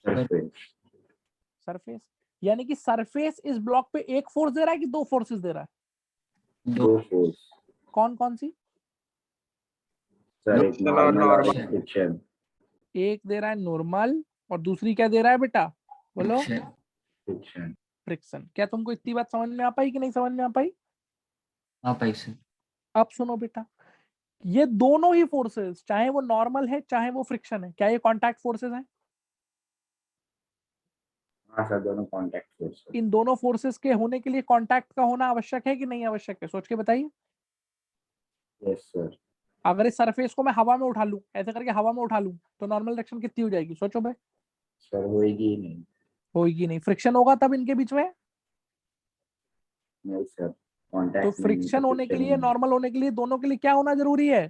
सरफेस। सरफेस, यानी कि सरफेस इस ब्लॉक पे एक फोर्स दे रहा है कि दो फोर्सेस दे रहा है? दो फोर्स कौन कौन सी? सर, एक Friction और नॉर्मल और normal. फ्रिक्शन। एक दे रहा है नॉर्मल और दूसरी क्या दे रहा है बेटा, बोलो? फ्रिक्शन। फ्रिक्शन। फ्रिक्शन। क्या तुमको इतनी बात समझ में आ पाई कि नहीं समझ में आ पाई? हाँ भाई सर। अब सुनो बेटा, ये दोनों ही फोर्सेस, चाहे वो नॉर्मल है चाहे वो फ्रिक्शन है, क्या ये कॉन्टैक्ट फोर्सेस हैं? हाँ सर, दोनों कॉन्टैक्ट फोर्स। इन दोनों फोर्सेस के होने के लिए कांटेक्ट का होना आवश्यक है कि नहीं आवश्यक है? सोच के बताइए। Yes sir. अगर इस सरफेस को मैं हवा में उठा लूं, ऐसे करके हवा में उठा लूं, तो नॉर्मल डायरेक्शन कितनी हो जाएगी? सोचो भाई। सर होएगी ही नहीं। होगी नहीं, फ्रिक्शन होगा तब इनके बीच में। नहीं सर, तो कॉन्टैक्ट नहीं, फ्रिक्शन होने के लिए, नहीं। नॉर्मल होने के लिए, दोनों के लिए क्या होना जरूरी है?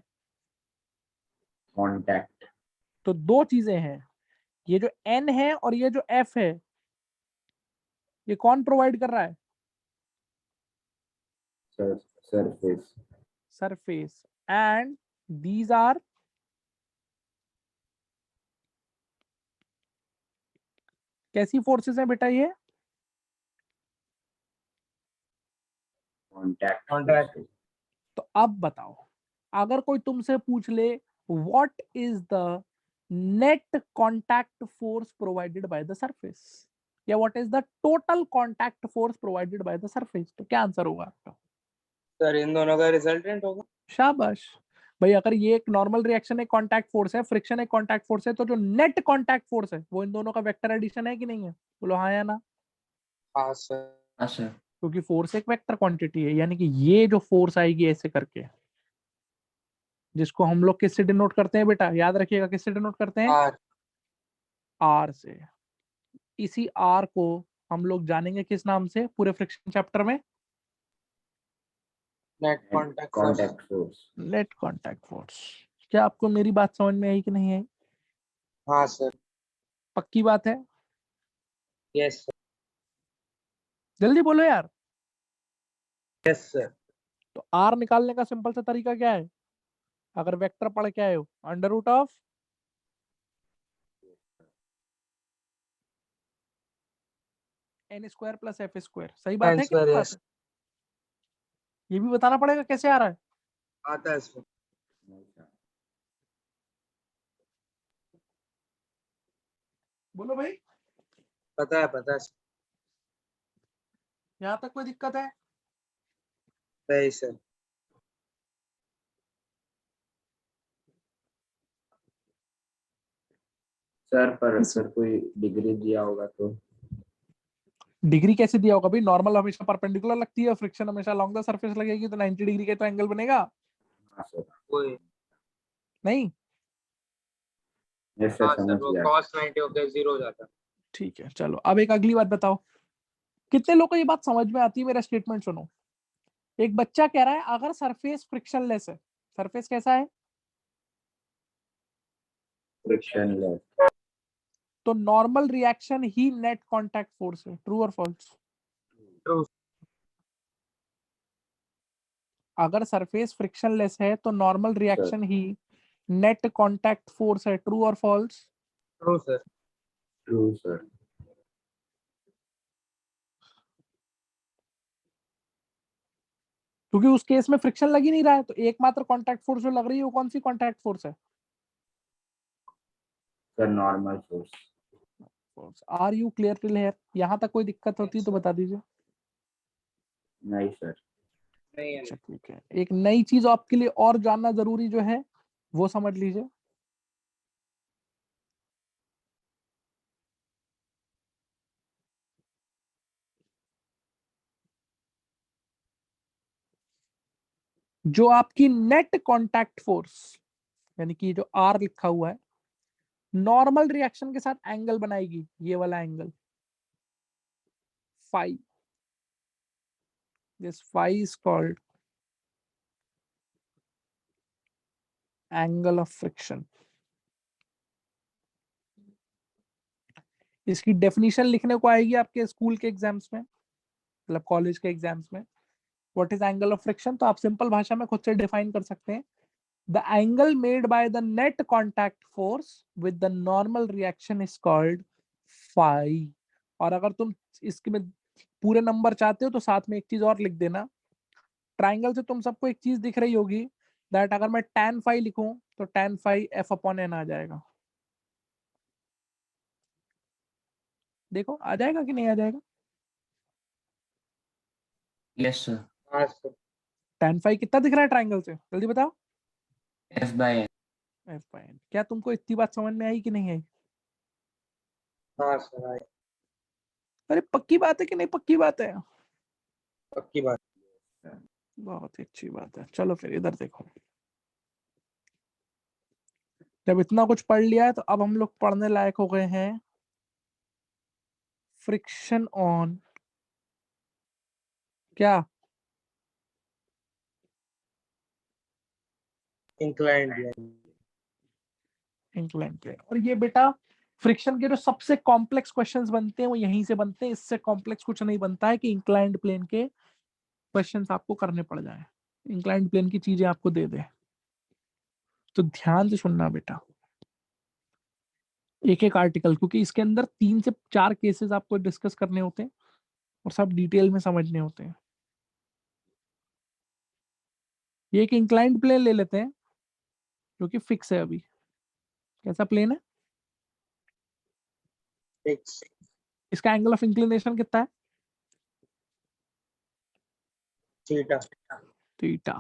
कॉन्टैक्ट। तो दो चीजें हैं, ये जो N है और ये जो F है, ये कौन प्रोवाइड कर रहा है? Sir surface. Surface. And these are कैसी फोर्सेस हैं बेटा ये? कॉन्टैक्ट। तो अब बताओ, अगर कोई तुमसे पूछ ले what is the net contact force provided by the surface, या what is the total contact force provided by the surface, तो क्या आंसर होगा आपका? सर इन दोनों का रिजल्टेंट होगा। शाबाश भाई। अगर ये एक नॉर्मल रिएक्शन एक कांटेक्ट फोर्स है, फ्रिक्शन एक कांटेक्ट फोर्स है, तो जो नेट कांटेक्ट फोर्स है वो इन दोनों का वेक्टर एडिशन है कि नहीं है? बोलो हाँ या ना। हाँ सर। हाँ सर। क्योंकि फोर्स एक वेक्टर क्वांटिटी है, यानी कि ये जो फोर्स आएगी ऐसे करके, जिसको हम लोग किससे डिनोट करते हैं बेटा, याद रखिएगा, किससे डिनोट करते हैं? आर। आर से। इसी आर को हम लोग जानेंगे किस नाम से पूरे फ्रिक्शन चैप्टर में? Net contact force. Contact force. Net contact force. क्या आपको मेरी बात समझ में आई कि नहीं आई? हाँ सर। पक्की बात है? Yes sir. जल्दी बोलो यार। Yes sir. तो आर निकालने का सिंपल सा तरीका क्या है? अगर वेक्टर पढ़ के आए हो, under root of N square plus F square. सही बात एन है कि स्क्वायर नहीं बात यस। है? ये भी बताना पड़ेगा कैसे आ रहा है। आता है सर। बोलो भाई, पता है सर। यहाँ तक कोई दिक्कत है? सही सर। सर पर सर कोई डिग्री दिया होगा तो। डिग्री कैसे दिया होगा भाई? नॉर्मल हमेशा परपेंडिकुलर लगती है, फ्रिक्शन हमेशा अलॉन्ग द सरफेस लगेगी, तो 90 डिग्री का तो एंगल बनेगा। हाँ सर। कोई। नहीं? यस सर, हाँ सर, समझ वो गया। cos 90 होकर 0 हो जाता है। ठीक है, चलो अब एक अगली बात बताओ। कितने लोगों को ये बात समझ में आती है? मेरा स्टेटमेंट सुनो। एक बच्चा कह रहा है अगर सरफेस फ्रिक्शनलेस है, सरफेस कैसा है? Frictionless. तो नॉर्मल रिएक्शन ही नेट कांटेक्ट फोर्स है। ट्रू और फॉल्स? ट्रू। अगर सरफेस फ्रिक्शनलेस है तो नॉर्मल रिएक्शन ही नेट कांटेक्ट फोर्स है। ट्रू और false? True sir. True sir. क्योंकि उस केस में फ्रिक्शन लग ही नहीं रहा है, तो एकमात्र कांटेक्ट फोर्स जो लग रही है वो कौन सी कांटेक्ट फोर्स है? Sir normal force. Are you clear till here? यहाँ तक कोई दिक्कत होती है तो बता दीजिए। नहीं सर। नहीं है। अच्छा ठीक है, एक नई चीज आपके लिए और जानना जरूरी जो है वो समझ लीजिए। जो आपकी नेट कांटेक्ट फोर्स, यानी कि जो आर लिखा हुआ है, नॉर्मल रिएक्शन के साथ एंगल बनाएगी, ये वाला angle phi. This phi is called angle of friction. इसकी डेफिनेशन लिखने को आएगी आपके स्कूल के एग्जाम्स में, मतलब कॉलेज के एग्जाम्स में। What is angle of friction? तो आप सिंपल भाषा में खुद से डिफाइन कर सकते हैं। The angle made by the net contact force with the normal reaction is called phi. और अगर तुम इसके में पूरे नंबर चाहते हो तो साथ में एक चीज और लिख देना, ट्राइंगल से तुम सबको एक चीज दिख रही होगी दैट अगर मैं tan phi लिखूं तो tan phi f/n आ जाएगा। देखो आ जाएगा कि नहीं आ जाएगा? Yes sir. हाँ सर। tan phi कितना दिख रहा है ट्राइंगल से, जल्दी बताओ। f/n। f/n। क्या तुमको इतनी बात समझ में आई कि नहीं आई? हाँ सर आए। अरे पक्की बात है कि नहीं पक्की बात है? पक्की बात। बहुत ही अच्छी बात है। चलो फिर इधर देखो, जब इतना कुछ पढ़ लिया है तो अब हम लोग पढ़ने लायक हो गए हैं फ्रिक्शन ऑन क्या इंक्लाइंड इंक्लाइन प्लेन। और ये बेटा फ्रिक्शन के जो सबसे कॉम्प्लेक्स क्वेश्चंस बनते हैं वो यहीं से बनते हैं, इससे कॉम्प्लेक्स कुछ नहीं बनता है कि इंक्लाइंड प्लेन के क्वेश्चंस आपको करने पड़ जाए, इंक्लाइंड प्लेन की चीजें आपको दे दे। तो ध्यान से सुनना बेटा एक एक आर्टिकल, क्योंकि इसके अंदर 3 से 4 केसेस आपको डिस्कस करने होते हैं और सब डिटेल में समझने होते हैं। ये एक इंक्लाइंड प्लेन ले लेते हैं जो कि फिक्स है। अभी कैसा प्लेन है? फिक्स। इसका एंगल ऑफ इंक्लिनेशन कितना है? थीटा। थीटा।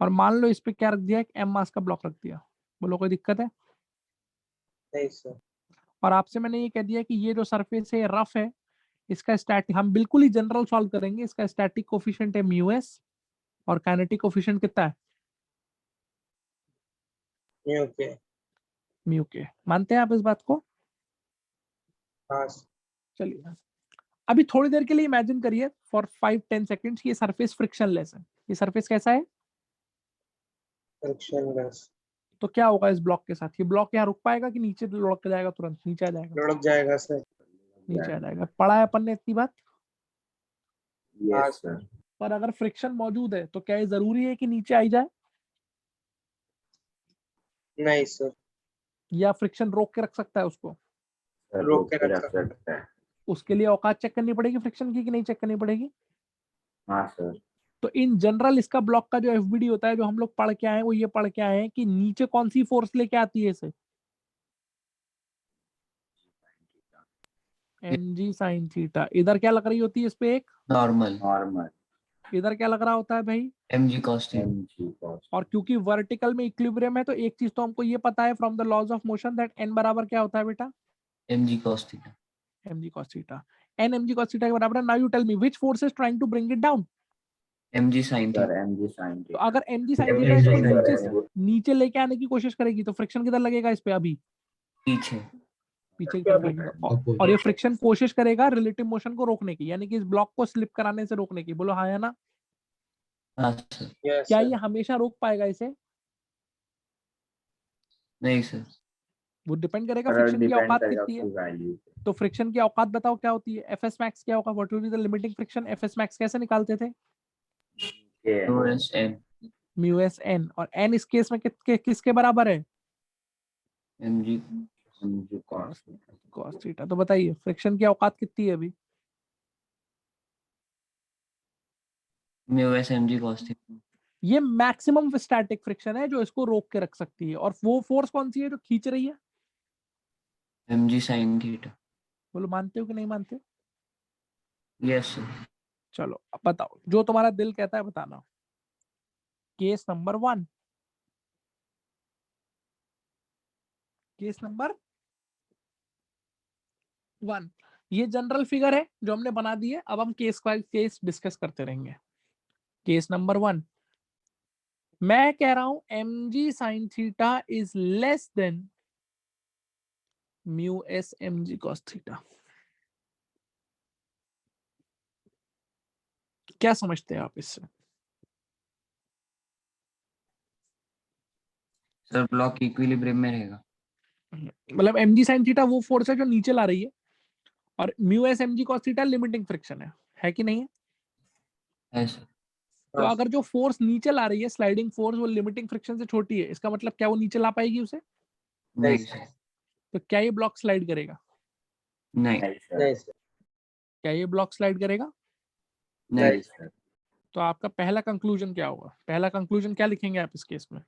और मान लो इस पे क्या रख दिया, एक m मास का ब्लॉक रख दिया, बोलो कोई दिक्कत है? नहीं सर। और आपसे मैंने ये कह दिया कि ये जो सरफेस है रफ है, इसका स्टैटिक, हम बिल्कुल ही जनरल सॉल्व करेंगे, इसका स्टैटिक कोफिशिएंट है म्यूएस और काइनेटिक कोफिशिएंट कितना है? ओके। म्यू के। मानते हैं आप इस बात को? हाँ चलिए अभी थोड़ी देर के लिए इमेजिन करिए फॉर 5-10 सेकंड्स, ये सरफेस फ्रिक्शनलेस है। ये सरफेस कैसा है? फ्रिक्शनलेस। तो क्या होगा इस ब्लॉक के साथ? ये ब्लॉक यहाँ रुक पाएगा कि नीचे लुढ़क जाएगा, तुरंत नीचे आ जाएगा? लुढ़क जाएगा सर। नीचे आ जाएगा। पढ़ा है अपन ने इतनी बात। Yes sir. पर अगर फ्रिक्शन मौजूद है तो क्या ये जरूरी है कि नीचे आई जाए, नहीं सर। या फ्रिक्शन रोक के रख सकता है उसको? रोक के रख सकता है। उसके लिए औकात चेक करनी पड़ेगी फ्रिक्शन की कि नहीं चेक करनी पड़ेगी? हाँ सर। तो इन जनरल इसका ब्लॉक का जो एफबीडी होता है, जो हम लोग पढ़ के आए हैं, वो ये पढ़ के आए हैं कि नीचे कौन सी फोर्स लेके आती है इसे? mg sin theta. इधर क्या लग रही होती है इस पे? एक नॉर्मल। इधर क्या लग रहा होता है भाई? mg cos theta. और क्योंकि वर्टिकल में इक्विलिब्रियम है तो एक चीज तो हमको ये पता है from the laws of motion that n बराबर क्या होता है बेटा? mg cos theta. mg cos theta. n mg cos theta के बराबर है। Now you tell me which force is trying to bring it down? mg sin sir theta. mg sin तो अगर mg sin MG थीटा इसको sin नीचे theta। नीचे लेके आने की कोशिश करेगी तो फ्रिक्शन किधर लगेगा इस पे? अभी पीछे। पीछे की तरफ लगेगा। और ये फ्रिक्शन कोशिश करेगा रिलेटिव मोशन को रोकने की, यानी कि इस ब्लॉक को स्लिप कराने से रोकने की। बोलो हाँ या ना? हाँ सर। यस क्या सर। ये हमेशा रोक पाएगा इसे? नहीं सर। वो डिपेंड करेगा सर फ्रिक्शन की डिपेंड औकात करेगा कितनी है। उसकी वैल्यू। तो फ्रिक्शन की औकात बताओ क्या होती है? एफएस मैक्स क्या होगा? What will be the limiting friction? FS max कैसे निकालते थे? os n mu S N. और एन इस केस में किसके बराबर है? mg cos theta. तो बताइए फ्रिक्शन की औकात कितनी है अभी? mu s mg cos theta. ये मैक्सिमम स्टैटिक फ्रिक्शन है जो इसको रोक के रख सकती है। और वो फोर्स कौन सी है जो खींच रही है? mg sin theta. बोलो मानते हो कि नहीं मानते? Yes sir. चलो अब बताओ, जो तुम्हारा दिल कहता है बताना। Case number 1। केस नंबर 1 ये जनरल फिगर है जो हमने बना दी है। अब हम केस वाइज केस डिस्कस करते रहेंगे। केस नंबर 1, मैं कह रहा हूं mg sin theta is less than mu S mg cos theta. क्या समझते हैं आप इससे? सर ब्लॉक इक्विलिब्रियम में रहेगा। मतलब mg sin थीटा वो फोर्स है जो नीचे ला रही है, और mu S mg cos theta limiting friction है कि नहीं है? है सर। तो हाँ। अगर जो फोर्स नीचे ला रही है, स्लाइडिंग फोर्स, वो लिमिटिंग फ्रिक्शन से छोटी है, इसका मतलब क्या वो नीचे ला पाएगी उसे? नहीं सर। तो क्या ये ब्लॉक स्लाइड करेगा? नहीं। नहीं सर। नहीं सर। क्या ये ब्लॉक स्लाइड करेगा? नहीं सर तो आपका पहला कंक्लूजन क्या होगा? पहला कंक्लूजन क्या लिखेंगे आप इस केस में?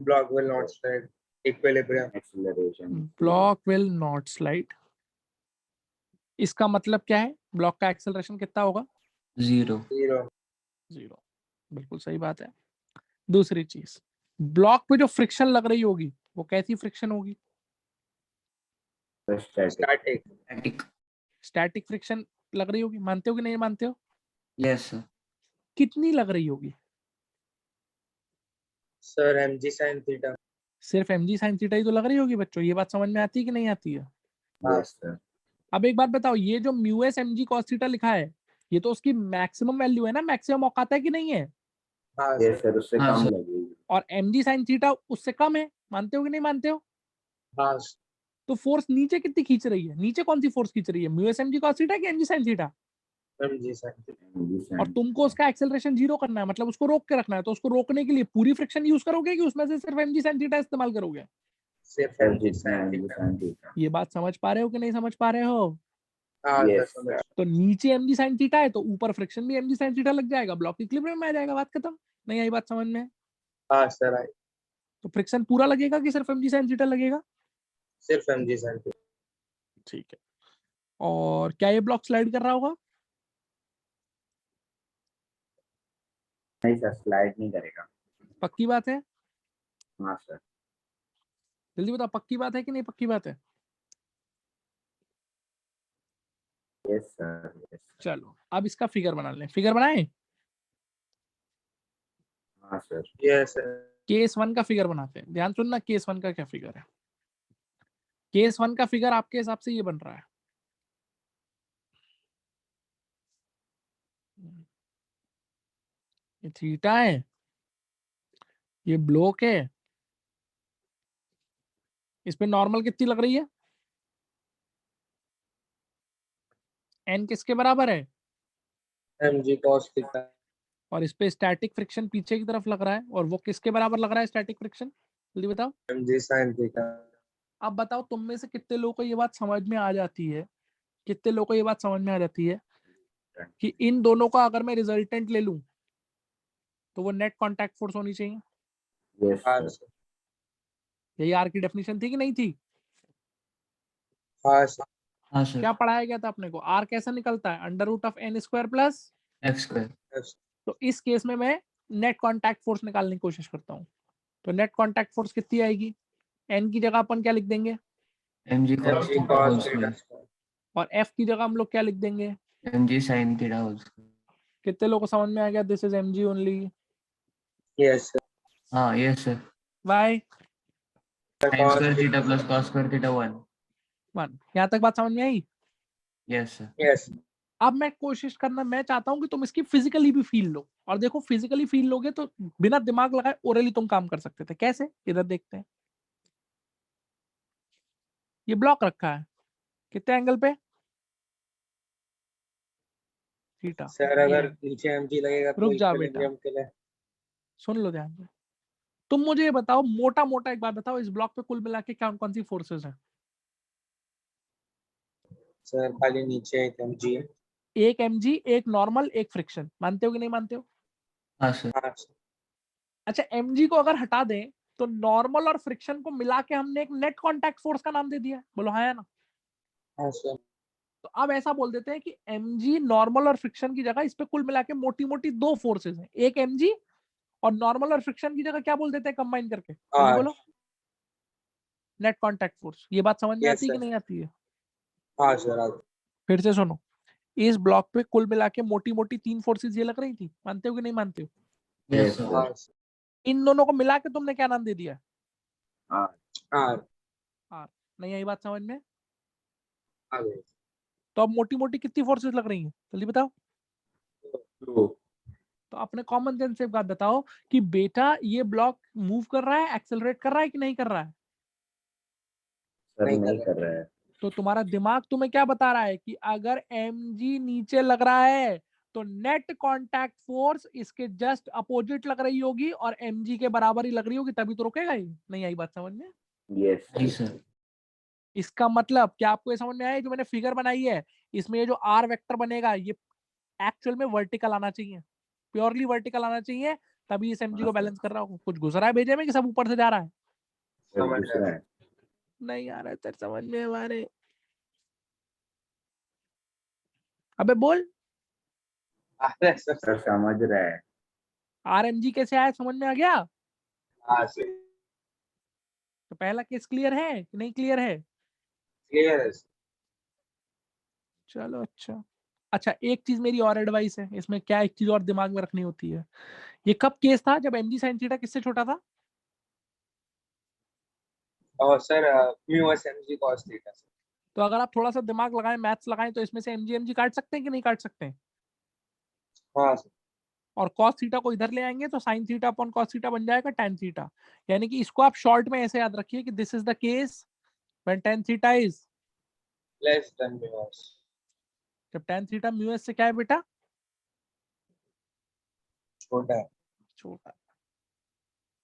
Block will not slide. Equilibrium. Acceleration block will not slide. इसका मतलब क्या है? ब्लॉक का एक्सेलरेशन कितना होगा? 0 0. 0। बिल्कुल सही बात है। दूसरी चीज, ब्लॉक पे जो फ्रिक्शन लग रही होगी वो कैसी फ्रिक्शन होगी? Static. स्टैटिक स्टैटिक फ्रिक्शन लग रही होगी। मानते हो कि नहीं मानते हो? यस सर कितनी लग रही होगी? Sir, mg sin theta. सिर्फ mg sin थीटा ही तो लग रही होगी बच्चों। ये बात समझ में आती है कि नहीं आती है? यस सर अब एक बात बताओ, ये जो mu S mg cos theta लिखा है, ये तो उसकी मैक्सिमम वैल्यू है ना, मैक्सिमम औकात है कि नहीं है? हाँ यस सर. सर उससे हाँ, कम सर। लगेगी और mg sin थीटा उससे कम है। मानते हो कि नहीं मानते हो? हाँ. तो फोर्स नीचे कितनी खींच रही है? नीचे कौन सी फोर्स खींच रही है? Mu S mg cos theta कि mg sin theta? mg sin theta. और तुमको उसका एक्सेलरेशन 0 करना है, मतलब उसको रोक के रखना है। तो उसको रोकने के लिए पूरी फ्रिक्शन यूज करोगे कि उसमें से सिर्फ mg sin थीटा इस्तेमाल करोगे? सिर्फ mg sin theta. ये बात समझ पा रहे हो कि नहीं समझ पा रहे हो? हाँ सर, यस समझ. तो नीचे mg sin थीटा है तो ऊपर फ्रिक्शन भी mg sin थीटा लग जाएगा, ब्लॉक इक्विलिब्रियम में आ जाएगा। बात खत्म। नहीं आई बात समझ में? हाँ सर, आई. तो फ्रिक्शन पूरा लगेगा कि सिर्फ mg sin थीटा लगेगा? सिर्फ mg sin theta. ठीक है। और क्या ये ब्लॉक स्लाइड कर रहा होगा? नहीं सर स्लाइड नहीं करेगा पक्की बात है? हाँ सर जल्दी बताओ, पक्की बात है कि नहीं पक्की बात है? यस सर यस चलो अब इसका फिगर बना लें। फिगर बनाएं? हाँ सर यस सर. केस 1 का फिगर बनाते हैं। ध्यान सुनना, केस 1 का क्या फिगर है। केस 1 का फिगर आपके हिसाब से ये बन रहा है। ये थीटा है, ये ब्लॉक है, इस पे नॉर्मल कितनी लग रही है? एन किसके बराबर है? mg cos theta. और इस पे स्टैटिक फ्रिक्शन पीछे की तरफ लग रहा है, और वो किसके बराबर लग रहा है स्टैटिक फ्रिक्शन? जल्दी बताओ। mg sin theta. अब बताओ तुम में से कितने लोगों को ये बात समझ में आ जाती है, कितने लोगों को ये बात समझ में आ जाती है कि इन दोनों का अगर मैं रिजल्टेंट ले लूं तो वो नेट कांटेक्ट फोर्स होनी चाहिए। यस हाँ सर सर. यही आर की डेफिनेशन थी कि नहीं थी? हाँ सर. हाँ सर क्या पढ़ाया गया था अपने को? आर कैसा निकलता है? Under root of N square plus. x square Yes. तो इस केस में मैं नेट कांटेक्ट फोर्स निकालने की कोशिश करता हूँ। तो नेट कांटेक्ट फोर्स कितनी आएगी? एन की जगह अपन क्या लिख देंगे? mg cos mg theta whole cos theta square square. और एफ की जगह हम लोग क्या लिख देंगे? mg sin theta whole square कितने लोगों को समझ में आ गया? This is M G only. Yes sir. हाँ yes sir why sin Cos square theta. Theta plus cos square theta 1 one. यहाँ तक बात समझ में आई? Yes sir Yes. अब मैं कोशिश करना, मैं चाहता हूँ कि तुम इसकी फिजिकली भी फील लो। और देखो फिजिकली फील लोगे तो बिना दिमाग लगाए ओरली तुम काम कर सकते थे। कैसे? इधर देखते हैं। ये ब्लॉक रखा है कितने एंगल पे? थीटा। सर अगर नीचे mg लगेगा तो रुक जा बेटा। इक्विलिब्रियम के लिए. सुन लो ध्यान से। तुम मुझे ये बताओ, मोटा मोटा एक बात बताओ, इस ब्लॉक पे कुल मिला के कौन कौन सी फोर्सेस हैं? सर खाली नीचे एक mg है. एक mg, एक नॉर्मल, एक फ्रिक्शन। मानते हो कि नहीं मानते हो? हाँ सर हाँ सर. अच्छा, mg को अगर हटा दें तो नॉर्मल और फ्रिक्शन को मिला के हमने एक नेट कांटेक्ट फोर्स का नाम दे दिया है। बोलो हाँ या ना? हाँ सर. तो अब ऐसा बोल देते हैं कि mg नॉर्मल और फ्रिक्शन की जगह इस पे कुल मिला के मोटी मोटी दो फोर्सेस हैं। एक mg और नॉर्मल और फ्रिक्शन की जगह क्या बोल देते हैं कंबाइन करके? जल्दी हाँ. बोलो। Net contact force. ये बात समझ में Yes आती है कि sir. नहीं आती है? हाँ सर. फिर से सुनो। इस ब्लॉक पे कुल मिला के मोटी मोटी तीन फोर्सेस ये लग रही थी। मानते हो कि नहीं मानते हो? यस यस सर सर हाँ सर. इन दोनों को मिला के तुमने क्या नाम दे दिया? हाँ हाँ. आर। नहीं आई बात समझ में? आ गए. तो अब मोटी मोटी कितनी फोर्सेस लग रही हैं? जल्दी बताओ। टू तो अपने कॉमन सेंस से एक बात बताओ कि बेटा ये ब्लॉक मूव कर रहा है, एक्सेलरेट कर रहा है कि नहीं कर रहा है? सर नहीं नहीं कर रहा है तो तुम्हारा दिमाग तुम्हें क्या बता रहा है कि अगर mg नीचे लग रहा है तो नेट कांटेक्ट फोर्स इसके जस्ट अपोजिट लग रही होगी और mg के बराबर ही लग रही होगी, तभी तो रुकेगा ही। नहीं आई बात समझ में? यस नहीं सर सर इसका मतलब क्या आपको ये समझ में आया? जो मैंने फिगर बनाई है इसमें ये जो आर वेक्टर बनेगा ये एक्चुअल में वर्टिकल आना चाहिए, प्योरली वर्टिकल आना चाहिए, तभी इस एमजी को बैलेंस कर रहा हूँ। कुछ गुजरा है भेजे में कि सब ऊपर से जा रहा है? सर समझ दूसरा है नहीं आ रहा है सर समझ में हमारे। अबे बोल, अरे सर सर समझ रहा है आरएमजी कैसे आया समझ में आ गया? हाँ सर तो पहला केस क्लियर है कि नहीं क्लियर है? क्लियर है चलो अच्छा। अच्छा एक चीज मेरी और एडवाइस है इसमें, क्या एक चीज और दिमाग में रखनी होती है, ये कब केस था जब एमजी साइन थीटा किससे छोटा था? और sir mu S M G cos theta sir. तो अगर आप थोड़ा सा दिमाग लगाएं, मैथ्स लगाएं, तो इसमें से एमजी एमजी काट सकते हैं कि नहीं काट सकते हैं? हाँ सर और cos थीटा को इधर ले आएंगे तो sin theta upon cos theta बन जाएगा tan थीटा। यानी कि इसको आप शॉर्ट में ऐसे याद रखिए कि this is the case when tan theta is, less than mu S. जब tan थीटा म्यू एस से क्या है बेटा? छोटा है। छोटा।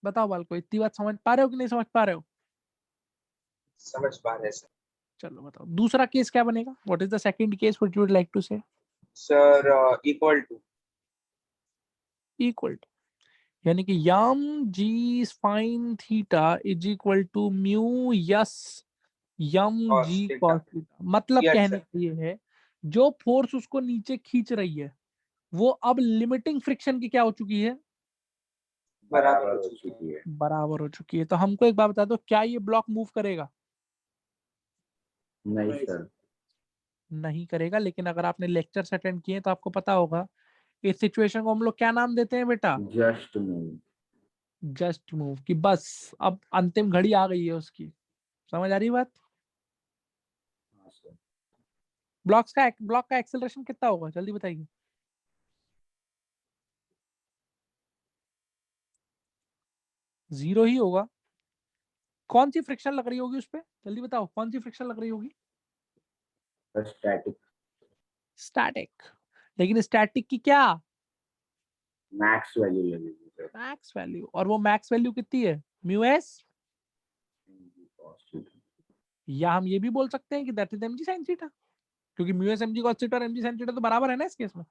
बताओ बाल को इतनी बात समझ पा रहे हो कि नहीं समझ पा रहे हो? समझ पा रहे सर। चलो बताओ दूसरा केस क्या बनेगा? What is the second case what you would like to say? Sir equal to equal to, यानी कि m g sine theta is equal to mu s m cos g theta. Cos theta. मतलब yes कहने sir. का ये है जो force उसको नीचे खींच रही है वो अब लिमिटिंग फ्रिक्शन की क्या हो चुकी है? बराबर हो चुकी है बराबर हो चुकी है। तो हमको एक बात बता दो, क्या ये ब्लॉक मूव करेगा? नहीं सर नहीं करेगा। लेकिन अगर आपने लेक्चर्स अटेंड किए तो आपको पता होगा इस सिचुएशन को हम लोग क्या नाम देते हैं बेटा? Just move just move. कि बस अब अंतिम घड़ी आ गई है उसकी। समझ आ रही बात? हाँ सर ब्लॉक का एक्सेलरेशन कितना होगा जल्दी बताइए? जीरो ही होगा। कौन सी फ्रिक्शन लग रही होगी उस पर जल्दी बताओ, कौन सी फ्रिक्शन लग रही होगी? Static static. लेकिन स्टैटिक की क्या? मैक्स वैल्यू लगेगी सर मैक्स वैल्यू। और वो मैक्स वैल्यू कितनी है? Mu S. कॉस थीटा या हम ये भी बोल सकते हैं कि that is m g sine theta, क्योंकि mu s m g cos theta और एमजी साइन थीटा तो बराबर है ना इस केस में।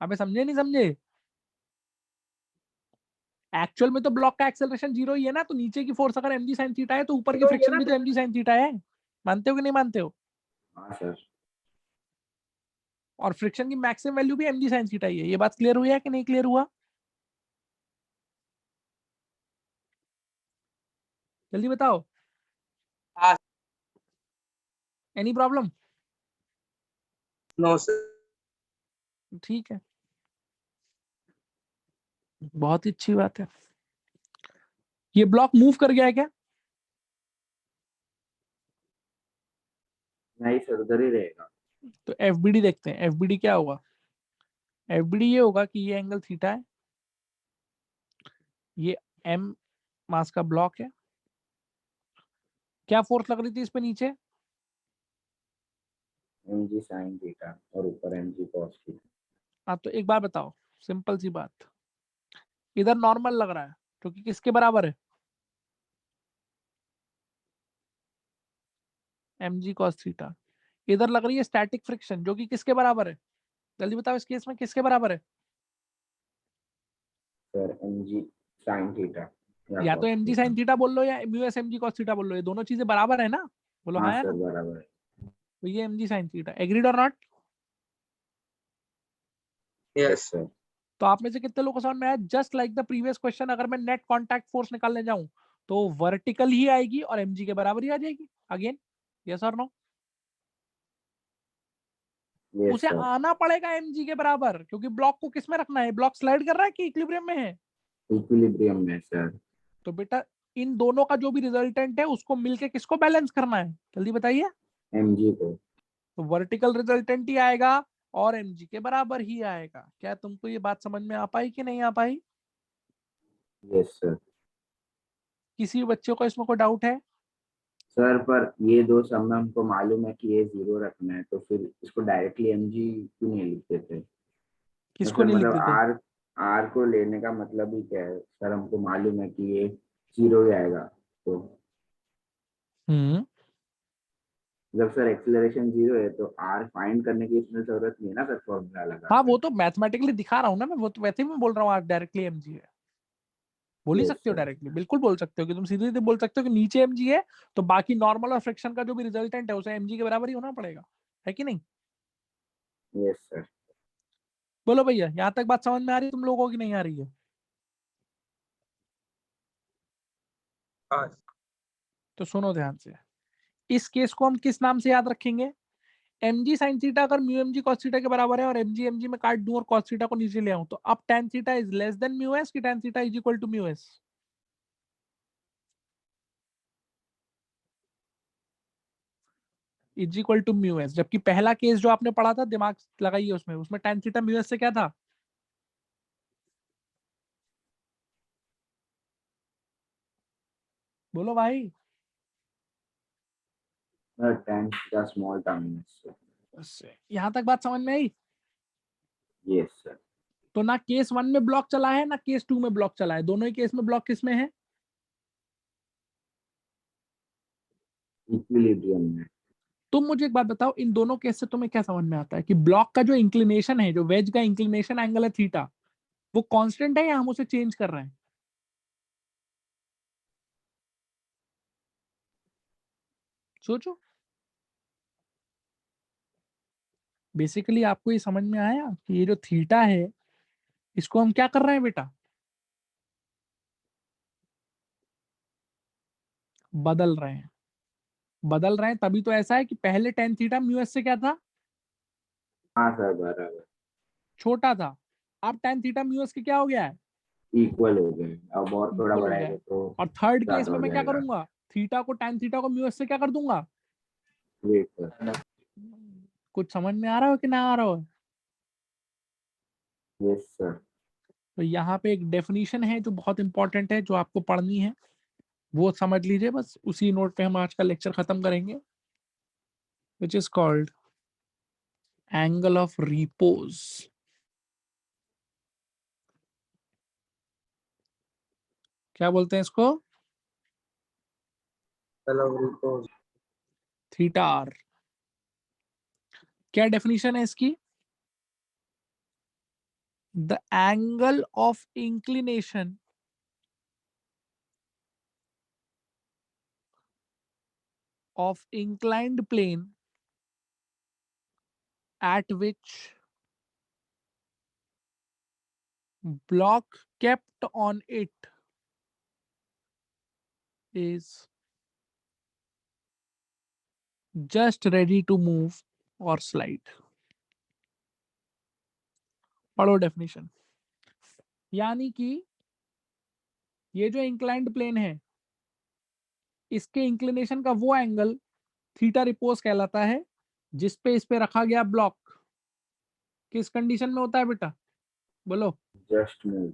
अबे समझे नहीं समझे? एक्चुअल में तो ब्लॉक का एक्सेलरेशन जीरो ही है ना, तो नीचे की फोर्स अगर एमजी साइन थीटा है तो ऊपर की जीरो ही है फ्रिक्शन ना? भी तो एमजी साइन थीटा है। मानते हो कि नहीं मानते हो? हाँ सर और फ्रिक्शन की मैक्सिमम वैल्यू भी एमजी साइन थीटा ही है। ये बात क्लियर हुई है कि नहीं क्लियर हुआ? जल्दी बताओ। हाँ। Any problem? No sir. ठीक है, बहुत ही अच्छी बात है। ये ब्लॉक मूव कर गया है क्या? नहीं सर उधर ही रहेगा तो एफबीडी देखते हैं। एफबीडी क्या होगा? एफबीडी ये होगा कि ये एंगल थीटा है, ये एम मास का ब्लॉक है। क्या फोर्स लग रही थी इस पे नीचे? mg sin थीटा और ऊपर mg cos थीटा हाँ तो एक बार बताओ, सिंपल सी बात, इधर नॉर्मल लग रहा है क्योंकि किसके बराबर है? mg cos theta. इधर लग रही है स्टैटिक फ्रिक्शन जो कि किसके बराबर है? जल्दी बताओ इस केस में किसके बराबर है? सर mg sin थीटा या तो cos mg theta sin theta बोल लो या mu S mg cos theta बोल लो, ये दोनों चीजें बराबर है ना? बोलो हाँ हाँ या सर ना? बराबर है तो ये mg sin थीटा। एग्रीड और नॉट? Yes yes. सर तो आप में से कितने लोगों को समझ में आया? Just like the previous question, अगर मैं नेट कांटेक्ट फोर्स निकालने जाऊं तो वर्टिकल ही आएगी और mg के बराबर ही आ जाएगी अगेन। यस और नो? यस उसे सर आना पड़ेगा mg के बराबर, क्योंकि ब्लॉक को किस में रखना है? ब्लॉक स्लाइड कर रहा है कि इक्विलिब्रियम में है? इक्विलिब्रियम में सर तो बेटा इन दोनों का जो भी रिजल्टेंट है उसको मिलके किसको बैलेंस करना है जल्दी बताइए? mg को तो वर्टिकल रिजल्टेंट ही आएगा और mg के बराबर ही आएगा। क्या तुमको ये बात समझ में आ पाई कि नहीं आ पाई? यस सर किसी बच्चे को इसमें कोई डाउट है? सर पर ये दो सम में हमको मालूम है कि ये जीरो रखना है तो फिर इसको डायरेक्टली mg क्यों नहीं लिख देते किसको नहीं लिख मतलब देते? r को लेने का मतलब ही क्या है सर हमको मालूम है कि ये जीरो ही आएगा तो जब सर एक्सेलरेशन 0 है तो r फाइंड करने की इसमें जरूरत नहीं है ना सर, फॉर्मूला लगा हाँ वो तो मैथमेटिकली दिखा रहा हूँ ना मैं, वो तो वैसे ही मैं बोल रहा हूँ, आप डायरेक्टली mg है बोल ही Yes, सकते हो, sir. डायरेक्टली बिल्कुल बोल सकते हो कि तुम सीधे सीधे बोल सकते हो कि नीचे mg है तो बाकी नॉर्मल और फ्रिक्शन का जो भी रिजल्टेंट है उसे mg के बराबर ही होना पड़ेगा, है कि नहीं? Yes, sir. बोलो भैया, यहाँ तक बात समझ में आ रही है तुम लोगों की नहीं आ रही है? हाँ तो सुनो ध्यान से, इस केस को हम किस नाम से याद रखेंगे? mg sin थीटा अगर म्यू mg cos थीटा के बराबर है और mg mg में काट दूं और cos थीटा को नीचे ले आऊं, तो अब tan theta is less than mu S कि tan theta is equal to mu S? Is equal to mu S. जबकि पहला केस जो आपने पढ़ा था, दिमाग लगाइए उसमें, उसमें tan थीटा म्यू एस से क्या था? बोलो भाई। Tan theta small term. यहां तक बात समझ में आई? Yes, sir. तो ना केस 1 में ब्लॉक चला है ना केस 2 में ब्लॉक चला है, दोनों ही केस में ब्लॉक किस में है? Equilibrium में. तुम मुझे एक बात बताओ, इन दोनों केस से तुम्हें क्या समझ में आता है कि ब्लॉक का जो इंक्लिनेशन है, जो वेज का इंक्लिनेशन एंगल है थीटा, वो कांस्टेंट है या हम उसे चेंज कर रहे हैं? सोचो। बेसिकली आपको ये समझ में आया कि ये जो थीटा है इसको हम क्या कर रहे हैं बेटा? बदल रहे हैं। बदल रहे हैं तभी तो ऐसा है कि पहले tan थीटा म्यू एस से क्या था? हाँ सर, बराबर. छोटा था। अब tan थीटा म्यू एस के क्या हो गया है? इक्वल हो गए. अब और थोड़ा इक्वल हो गया बढ़ाएंगे है। तो और थर्ड केस ज्यादा में हो मैं क्या जाएगा. करूंगा? थीटा को tan थीटा को म्यू एस से क्या कर दूंगा? Wait sir. कुछ समझ में आ रहा हो कि ना आ रहा हो? Yes sir. तो यहाँ पे एक डेफिनेशन है जो बहुत इंपॉर्टेंट है, जो आपको पढ़नी है, वो समझ लीजिए। बस उसी नोट पे हम आज का लेक्चर खत्म करेंगे, which is called angle of repose. क्या बोलते हैं इसको? चलो थीटा आर। क्या डेफिनेशन है इसकी? The angle of inclination of inclined plane at which block kept on it is just ready to move or slide। पढ़ो डेफिनेशन। यानी कि ये जो इंक्लाइंड प्लेन है, इसके इंक्लिनेशन का वो एंगल थीटा रिपोज कहलाता है जिस पे इस पे रखा गया ब्लॉक किस कंडीशन में होता है बेटा? बोलो। Just move.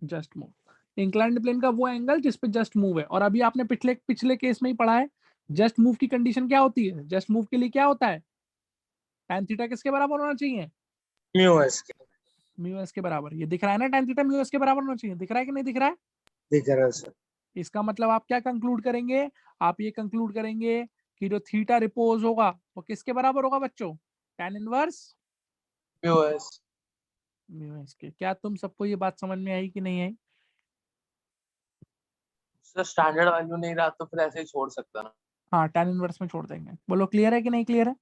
Just move. Inclined plane का वो एंगल जिस पे जस्ट मूव है। और अभी आपने पिछले पिछले केस में ही पढ़ा है, जस्ट मूव की कंडीशन क्या होती है? जस्ट मूव के लिए क्या होता है? tan थीटा किसके बराबर होना चाहिए? म्यू एस के म्यू एस के बराबर। ये दिख रहा है ना, tan थीटा म्यू एस के बराबर होना चाहिए। दिख रहा है कि नहीं दिख रहा है? दिख रहा है सर। इसका मतलब आप क्या कंक्लूड करेंगे? आप ये कंक्लूड करेंगे कि जो थीटा रिपोज होगा वो किसके बराबर होगा बच्चों? tan inverse mu S. Mu S के। क्या तुम सबको ये बात समझ में आई कि नहीं आई? सर स्टैंडर्ड वैल्यू नहीं रहा तो फिर ऐसे ही छोड़ सकता ना। हाँ, tan इनवर्स में छोड़ देंगे। बोलो क्लियर है कि नहीं क्लियर है?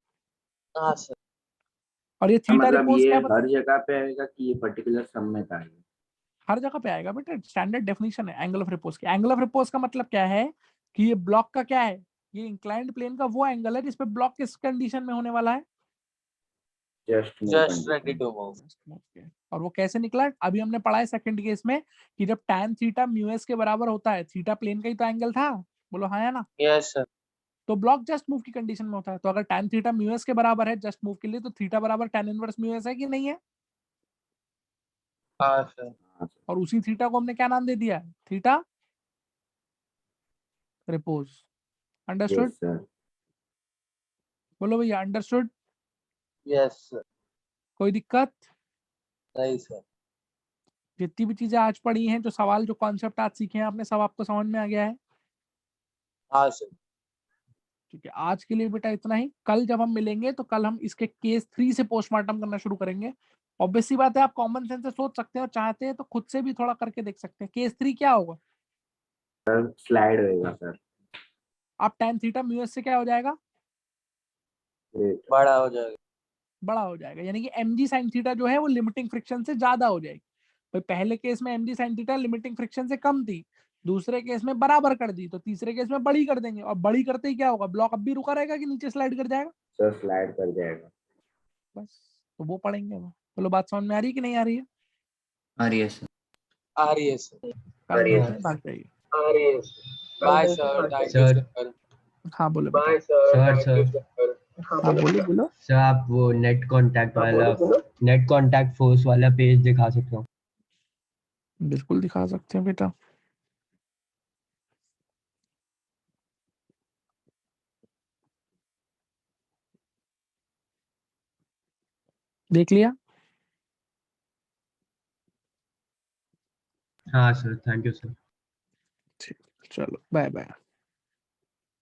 हाँ सर। और ये थीटा मतलब रिपोज ये क्या हर जगह पे आएगा कि ये पर्टिकुलर सम में था? हर जगह पे आएगा बेटा। स्टैंडर्ड डेफिनेशन है एंगल ऑफ रिपोज की। एंगल ऑफ रिपोज का मतलब क्या है कि ये ब्लॉक का क्या है? ये इंक्लाइंड प्लेन का वो एंगल है जिसपे ब्लॉक किस कंडीशन में होने वाला है? Just move just ready condition. To move. और वो कैसे निकला? अभी हमने पढ़ा है सेकंड केस में कि जब tan थीटा म्यू एस के बराबर होता है, थीटा प्लेन का ही तो एंगल था। बोलो हाँ या ना? Yes sir. तो ब्लॉक जस्ट मूव की कंडीशन में होता है। तो अगर tan थीटा म्यू एस के बराबर है जस्ट मूव के लिए, तो थीटा बराबर tan इनवर्स म्यू एस है कि नहीं है? हाँ सर। और उसी थीटा को हमने क्या नाम दे दिया? Theta repose. Understood? Yes sir. बोलो भैया अंडरस्टूड? Yes sir. कोई दिक्कत? नहीं सर। जितनी भी चीजें आज पढ़ी हैं, जो सवाल जो कॉन्सेप्ट आज सीखे हैं आपने, सब आपको समझ में आ गया है? हाँ सर। ठीक है, आज के लिए बेटा इतना ही। कल जब हम मिलेंगे तो कल हम इसके केस 3 से पोस्टमार्टम करना शुरू करेंगे। ऑब्वियस सी बात है, आप कॉमन सेंस से सोच सकते हैं और चाहते हैं तो खुद से भी थोड़ा करके देख सकते हैं। केस 3 क्या होगा? स्लाइड होएगा सर। आप tan थीटा म्यू एस से क्या हो जाएगा? बड़ा हो जाएगा। बड़ा हो जाएगा, यानी कि mg sin थीटा जो है वो लिमिटिंग फ्रिक्शन से ज्यादा हो जाएगी। भाई पहले केस में mg sin theta limiting friction से कम थी, दूसरे केस में बराबर कर दी, तो तीसरे केस में बड़ी कर देंगे। और बड़ी करते ही क्या होगा? ब्लॉक अब भी रुका रहेगा कि नीचे स्लाइड कर जाएगा? सर स्लाइड कर जाएगा। बस, तो वो पढ़ेंगे वो। चलो, बात समझ में आ रही है कि नहीं आ रही है? आ रही है सर। आ रही है सर। कल मिलते हैं, बात करिए। Bye sir, thank you sir sir. हाँ बोलो बेटा। Bye sir, sir thank you sir sir. हाँ बोलो बोलो। सर आप वो नेट कांटेक्ट हाँ, वाला बोलो, बोलो। नेट कांटेक्ट फोर्स वाला पेज दिखा सकते हो? बिल्कुल दिखा सकते हैं बेटा। देख लिया? हाँ सर, थैंक यू सर। ठीक, चलो बाय बाय।